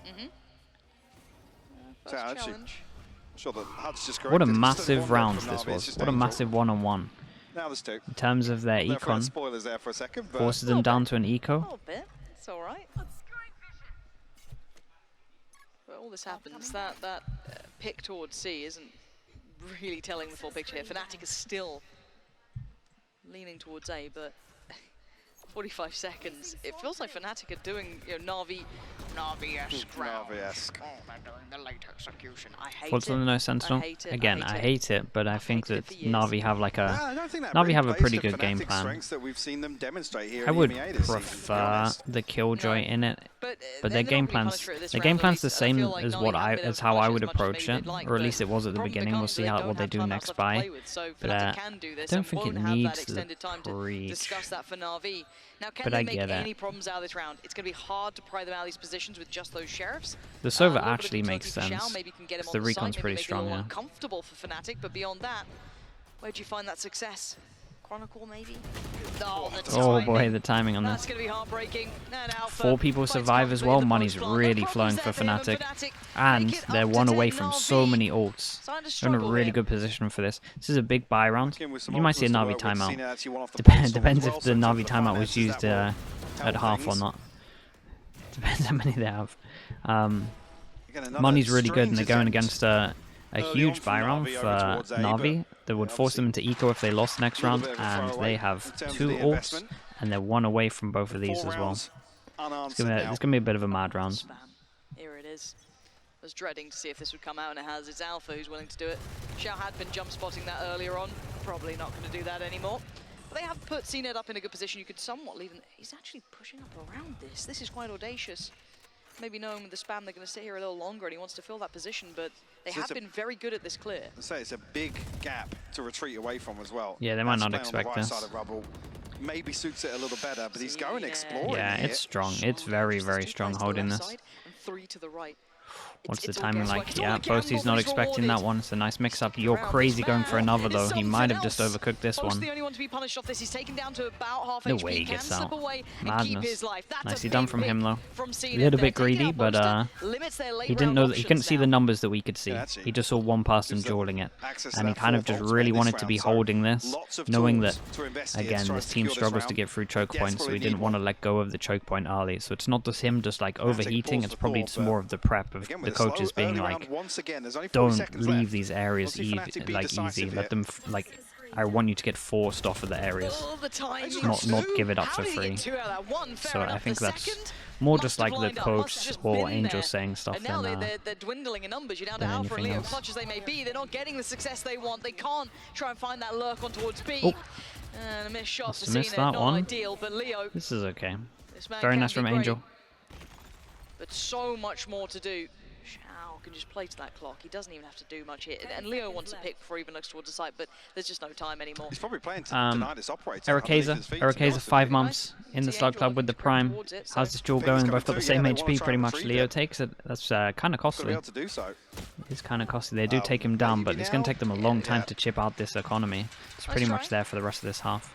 first actually, challenge. I'm sure that Hud's just What a corrected. It's still massive one round from this Navi, it's was. just What a Angel. massive one-on-one. Now there's two. In terms of their Therefore, econ, spoilers there for a second, but forces them down to an A eco. little bit. It's all right. But all this happens, that pick towards C isn't really telling the full picture here. Fnatic is still leaning towards A, but 45 seconds. It feels like Fnatic are doing, Navi-esque round. Navi-esque. Oh, they're doing the late execution. I hate What's it. on the no sentinel? hate it, Again, I hate it, but I think hated it that for years. Navi have like Yeah, a. I don't think that Navi really have a plays pretty to good game Fnatic's plan. strengths that we've seen them demonstrate here I in would EMEA this season, to be prefer honest. the Killjoy No. in it, But but they're their game not really plans, punished for it this their round, game at plan's the least. I same feel like as Navi what haven't been able as to how I punish would as much as approach maybe it, they'd like, or at but least it was at the problem beginning. We'll becomes see they how don't what they have do timeouts next left to play by. with, so But Fnatic can do this don't and think it won't have that needs extended time to reach. discuss that for Navi. Now, can But they I make get it. any problems out of this round? It's going to be hard to pry them out of these positions with just those sheriffs. The A Sova little bit of actually utility makes for Xiao, sense. maybe can get him 'Cause on the the site, recon's maybe pretty make it a strong, little yeah. uncomfortable for Fnatic, but beyond that, where'd you find that success? Chronicle, maybe? Oh, the Oh timing. boy, the timing on That's this. going to be heartbreaking. And Alpha 4 people fights survive as comfortably well. in the Money's post-plant. really No flowing problems for there for Fnatic. Fnatic. And Make it they're up one to away 10 from Navi. so many ults. Starting to They're in a struggle really here. good position for this. This is a big buy round. With some You might see a options to Navi work with, timeout. Cena actually won off the Depends pole as if well, the so in terms Navi of timeout was finances, used that will at help half or things. not. Depends how many they have. Again, another Money's really good, and they're strange going attempt against a early on huge from buy round Navi for over towards A, Navi that would force them into eco if they lost next Little round, bit of a and throwaway they in have terms of 2 the ults, investment. and they're 1 away from both of these 4 as well. rounds It's unanswered gonna be a bit of a mad round. Spam. Here it is. I was dreading to see if this would come out, and it has. It's Alpha who's willing to do it. Xiao had been jump spotting that earlier on. Probably not going to do that anymore. But they have put CNED up in a good position. You could somewhat leave him. He's actually pushing up around this. This is quite audacious. Maybe knowing with the spam they're going to sit here a little longer, and he wants to fill that position, but they So have it's a- been very good at this clear. I say it's a big gap to retreat away from as well. Yeah, they might not That's playing expect on the right this. side of Rubble. Maybe suits it a little better, but he's going Yeah. exploring Yeah, here. it's strong. It's very, very strong holding this. And 3 to the right. What's the timing like? Yeah, Boasty's not expecting that one. It's a nice mix-up. You're crazy going for another, though. He might have just overcooked this one. No way he gets out. Madness. Nicely done from him, though. A little bit greedy, but he didn't know that he couldn't see the numbers that we could see. He just saw one person dueling it, and he kind of just really wanted to be holding this, knowing that, again, this team struggles to get through choke points, so he didn't want to let go of the choke point early. So it's not just him just like overheating, it's probably just more of the prep of the coaches being like, don't leave these areas easy. Let them like, I want you to get forced off of the areas, not give it up for free. So I think that's more just like the coach or Angel saying stuff than they're dwindling in numbers. You're down to Alpha and Leo. As much as they may be, they're not getting the success they want. They can't try and find that lurk on towards B. And a missed shot for Cena, not ideal, but Leo. This is okay. Very nice from Angel. But so much more to do. Shao can just play to that clock. He doesn't even have to do much here. And Leo wants a pick before he even looks towards the site, but there's just no time anymore. He's probably playing to deny this operator. Erikaza 5 months in the Slug Club with the Prime. How's this duel going? Both got the same HP pretty much. Leo takes it. That's kind of costly. It's kind of costly. They do take him down, but it's going to take them a long time to chip out this economy. It's pretty much there for the rest of this half.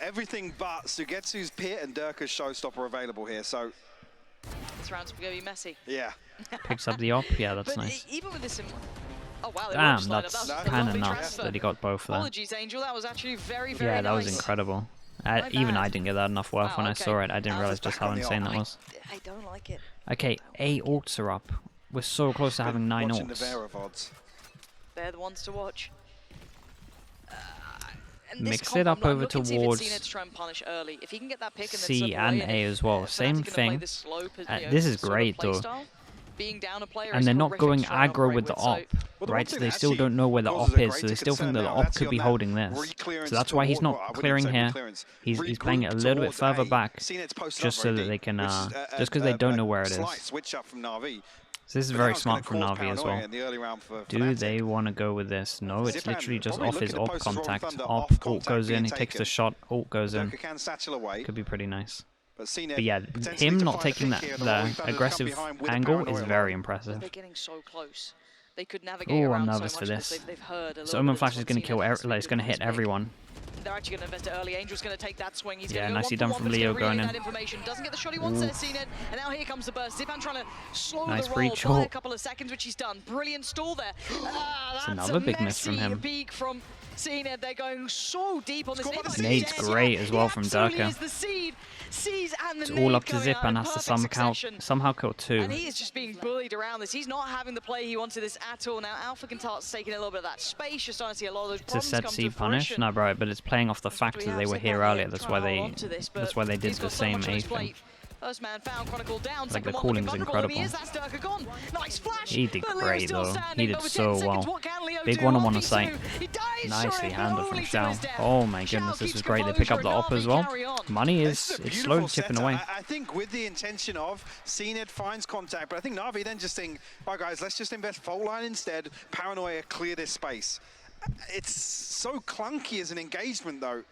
Everything but Sugetsu's Pit and Durka's Showstopper available here, so this round's going to be messy. Yeah. Picks up the op. Yeah, that's nice. Even with this, oh wow! Damn, that's kind of nuts that he got both there. Apologies, Angel. That was actually very nice. Yeah, that was incredible. Even I didn't get that enough worth when I saw it. I didn't realize just how insane that was. I don't like it. Okay, 8 ults are up. We're so close to having 9 ults. They're the ones to watch. Mix it up over towards C and A as well. Same thing. This is great though. And they're not going aggro with the op, right? So they still don't know where the op is, so they still think that the op could be holding this. So that's why he's not clearing here. He's playing it a little bit further back, just so that they can, just because they don't know where it is. So this is very smart from Navi as well. Do they want to go with this? No, it's literally just off his op contact. Op, ult goes in, he takes the shot, ult goes in. Could be pretty nice. But yeah, him not taking the aggressive angle is very impressive. They're getting so close. They could navigate around. I'm nervous for this. So Omen Flash is going to kill, it's going to hit everyone. They're actually going to invest it early. Angel's going to take that swing. He's yeah, nicely done from Leo going in. Doesn't get the shot he wants there, CNED. And now here comes the burst. Zipan trying to slow the roll by a couple of seconds, which he's done. Brilliant stall there. That's another big miss from him. Peak from CNED. They're going so deep on this. Nade's great as well from Durka. It's all up to Zipan, has to somehow kill 2. And he is just being bullied around this. He's not having the play he wanted this at all. Now Alpha Cantar's taking a little bit of that space. You're starting to see a lot of those problems come to fruition. It's a set C punish? No, bro, but it's playing off the fact that they were here earlier. That's why they did the same A thing. First man found, Chronicle down. Like the cooling's incredible. Nice flash, he did great though. He did so well. Big one-on-one on site. Nicely handled from Shao. Oh my goodness, this is great. They pick up the op as well. Money is it's slowly chipping away. I think with the intention of CNED finds contact, but I think Navi then just think, right guys, let's just invest fault line instead. Paranoia, clear this space. It's so clunky as an engagement though.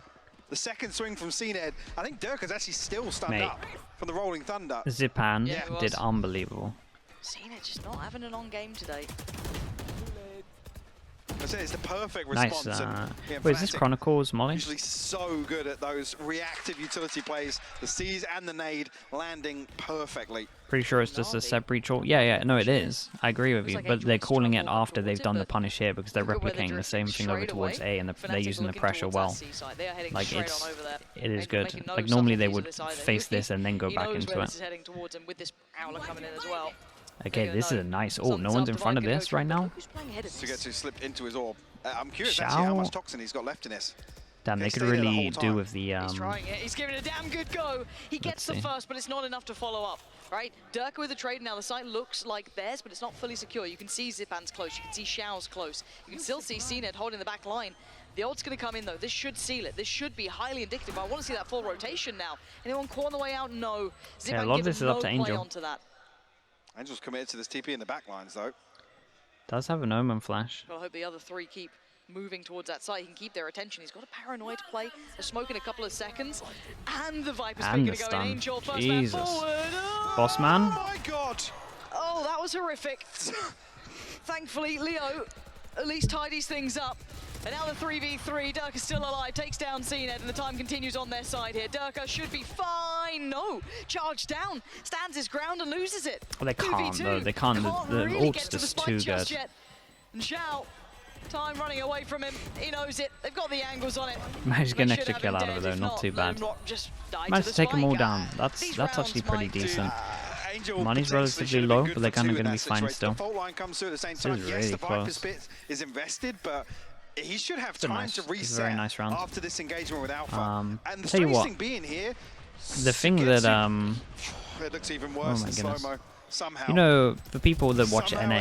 The second swing from CNED, I think Durka's actually still stunned up from the Rolling Thunder. Zipan did unbelievable. CNED just not having an on game today. I said it's the perfect response. Nice. Wait, is this Chronicles, Molly? Usually so good at those reactive utility plays. The C's and the nade landing perfectly. Pretty sure it's just a set breach ult. Yeah, no, it is. I agree with you. But they're calling it after they've done the punish here because they're replicating the same thing over towards A and they're using the pressure well. Like, it is good. Like, normally they would face this and then go back into it. Okay, this is a nice ult. No one's in front of this right now. To get to slip into his orb. I'm curious actually how much toxin he's got left in this. Damn, they could really do with the He's trying it. He's giving it a damn good go. He gets the first, but it's not enough to follow up. Right? Durka with the trade now. The site looks like theirs, but it's not fully secure. You can see Zipan's close. You can see Shao's close. You can still see CNED holding the back line. The ult's going to come in though. This should seal it. This should be highly indicative. I want to see that full rotation now. Anyone caught on the way out? No. Zipan a lot of this is up to Angel. Angel's committed to this TP in the back lines though. Does have an Omen flash. Well, I hope the other three keep moving towards that site. He can keep their attention. He's got a Paranoid play, a smoke in a couple of seconds, and the Viper's going to go in. Angel first man forward. Oh, Boss man. Oh my god! Oh, that was horrific. Thankfully, Leo at least tidies things up. And now the 3v3, Durka still alive, takes down CNED, and the time continues on their side here. Durka should be fine. No, charged down, stands his ground and loses it. Well, they can't, though. They can't. The really ult's just too good. Yet. And Xiao, time running away from him. He knows it. They've got the angles on it. Managed to get an extra kill out of it, though. Not too bad. Managed to take them all down. That's actually pretty decent. Money's relatively low, but they're kind of going to be fine still. This is really close. Is invested, but he should have time to reset very nice round. after this engagement with Alpha. And the tell you what, thing being here, the thing that it looks even worse in slow-mo. Somehow. You know, for people that watch NA,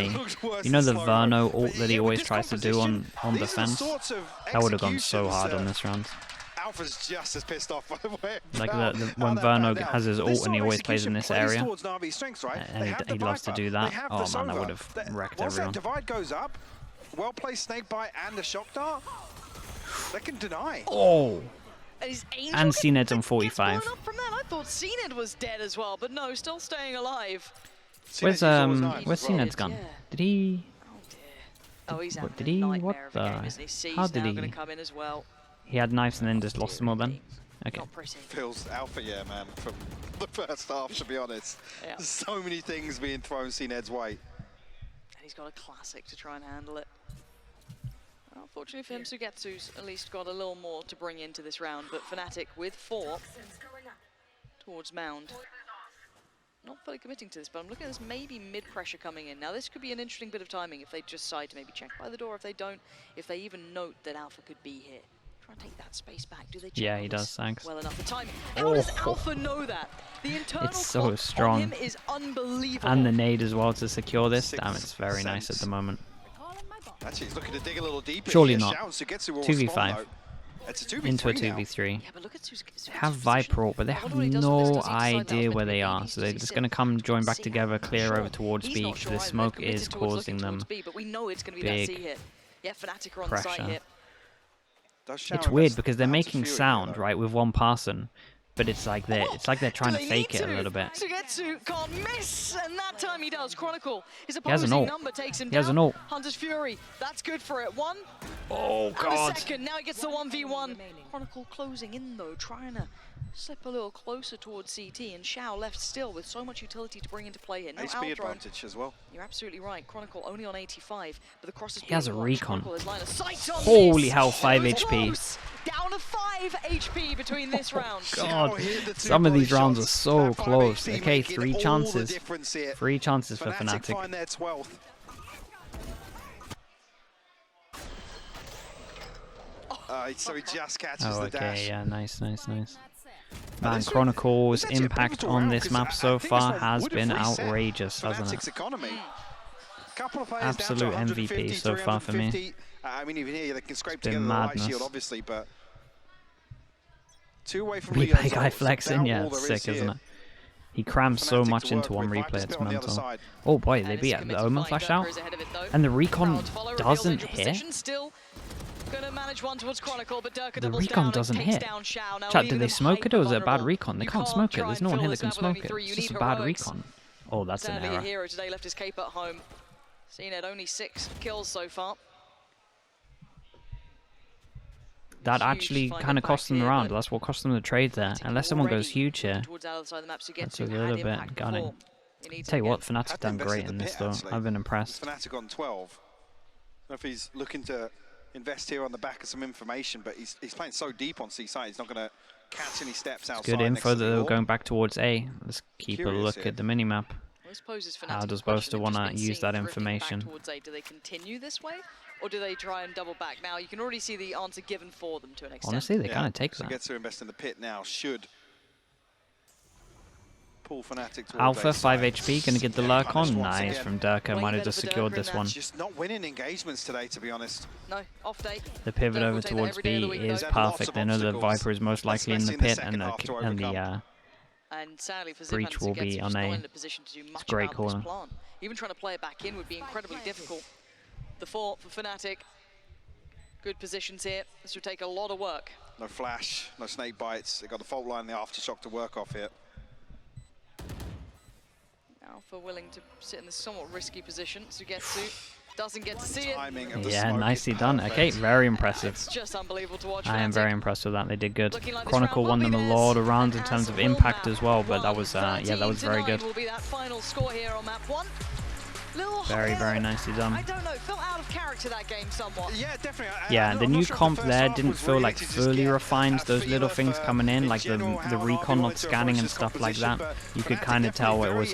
you know the Verno ult that he always tries to do on defense? That would have gone so hard on this round. Alpha's just as pissed off, by the way. Like when Verno has his ult and he always plays in this area, and he loves to do that. Oh man, that would have wrecked everyone. Divide goes up, well-placed snakebite and a shock dart. They can deny. Oh! And CNED's on 45. From that. I thought CNED was dead as well, but no, still staying alive. Where's CNED's gun? Did he? Oh dear. Oh, he's having did he? What the? How did he? Come in as well. He had knives and then just lost them all then? Okay. Feels Alpha, yeah, man, from the first half, to be honest. Yeah. There's so many things being thrown CNED's way. And he's got a classic to try and handle it. Unfortunately for him, Sugetsu's at least got a little more to bring into this round, but Fnatic with 4 towards Mound. Not fully committing to this, but I'm looking at this maybe mid-pressure coming in. Now this could be an interesting bit of timing if they just decide to maybe check by the door, if they don't, if they even note that Alpha could be here. Try and take that space back. Do they check? Yeah, he does, thanks. Well enough. The time. How does Alpha know that? The internal it's so strong. on him is unbelievable. And the nade as well to secure this. Damn, it's very nice at the moment. Actually, he's looking to dig a little deeper. Surely not. 2v5 into a 2v3. Yeah, but look at have Viper ult, but they have no idea where they are. So they're just going to come join back together, clear over towards B. The smoke is causing them big pressure. It's weird because they're making sound, right, with one person. But it's like they're trying to fake it a little bit. Sugetsu can't miss, and that time he does. Chronicle, his he has an opposing ult. number takes him he has an ult. Hunter's Fury, that's good for it. One. Oh god. And a second. Now he gets the 1v1. Chronicle closing in though, trying to slip a little closer towards CT, and Xiao left still with so much utility to bring into play here. No HP advantage as well. You're absolutely right. Chronicle only on 85, but the cross is he has a recon. Holy hell, 5 HP. Down to 5 HP between this round. God, some of these rounds are so close. Okay, 3 chances. 3 chances for Fnatic. So he just catches the dash. Yeah, nice. Man, Chronicle's impact on this map so far has been outrageous, hasn't it? Absolute MVP so far for me. I mean, even here they can scrape together the light shield, obviously, but 2 away from replay guy flexing, yeah, it's sick, isn't it? He crams so much into one replay, it's mental. Oh boy, they beat the Omen flash out, and the recon doesn't hit. The recon doesn't hit. Chat, did they smoke it or was it a bad recon? They can't smoke it. There's no one here that can smoke it. It's just a bad recon. Oh, that's an error. Hero today left his cape at home. CNED only 6 kills so far. That actually kind of cost them the round. That's what cost them the trade there. Unless someone goes huge here. That's a little bit gunning. Tell you what, Fnatic done great in this though. I've been impressed. Fnatic on 12. I don't know if he's looking to invest here on the back of some information, but he's playing so deep on C side, he's not going to catch any steps outside. Good info that they're going back towards A. Let's keep a look at the minimap. How does Boaster want to use that information? Do they continue this way, or do they try and double back? Now you can already see the answer given for them to an extent. Honestly, they kind of take that. Gets to invest in the pit now. Should pull Fnatic towards Alpha 5 HP, gonna get the lurk on. Nice from Durka. Might have just secured this one. Just not winning engagements today, to be honest. No, off day. The pivot over towards B is perfect. They know the Viper is most likely in the pit, and the sadly for breach will be on A. It's great call. Even trying to play it back in would be incredibly difficult. the fort for Fnatic. Good positions here. This will take a lot of work. No flash, no snake bites. They got the fault line, the aftershock to work off here. Alpha willing to sit in this somewhat risky position to get to. Doesn't get to see it. Yeah, nicely done. Okay, very impressive. It's just unbelievable to watch. I am very impressed with that. They did good. Like Chronicle won them a lot of rounds in terms of impact as well, but that was yeah, that was very good. Will be that final score here on map 1. Very nicely done. I don't know, felt out of character that game somewhat. Yeah, definitely. Yeah, the new comp there didn't feel like fully refined. Those little things coming in, like the recon not scanning and stuff like that. You could kind of tell it was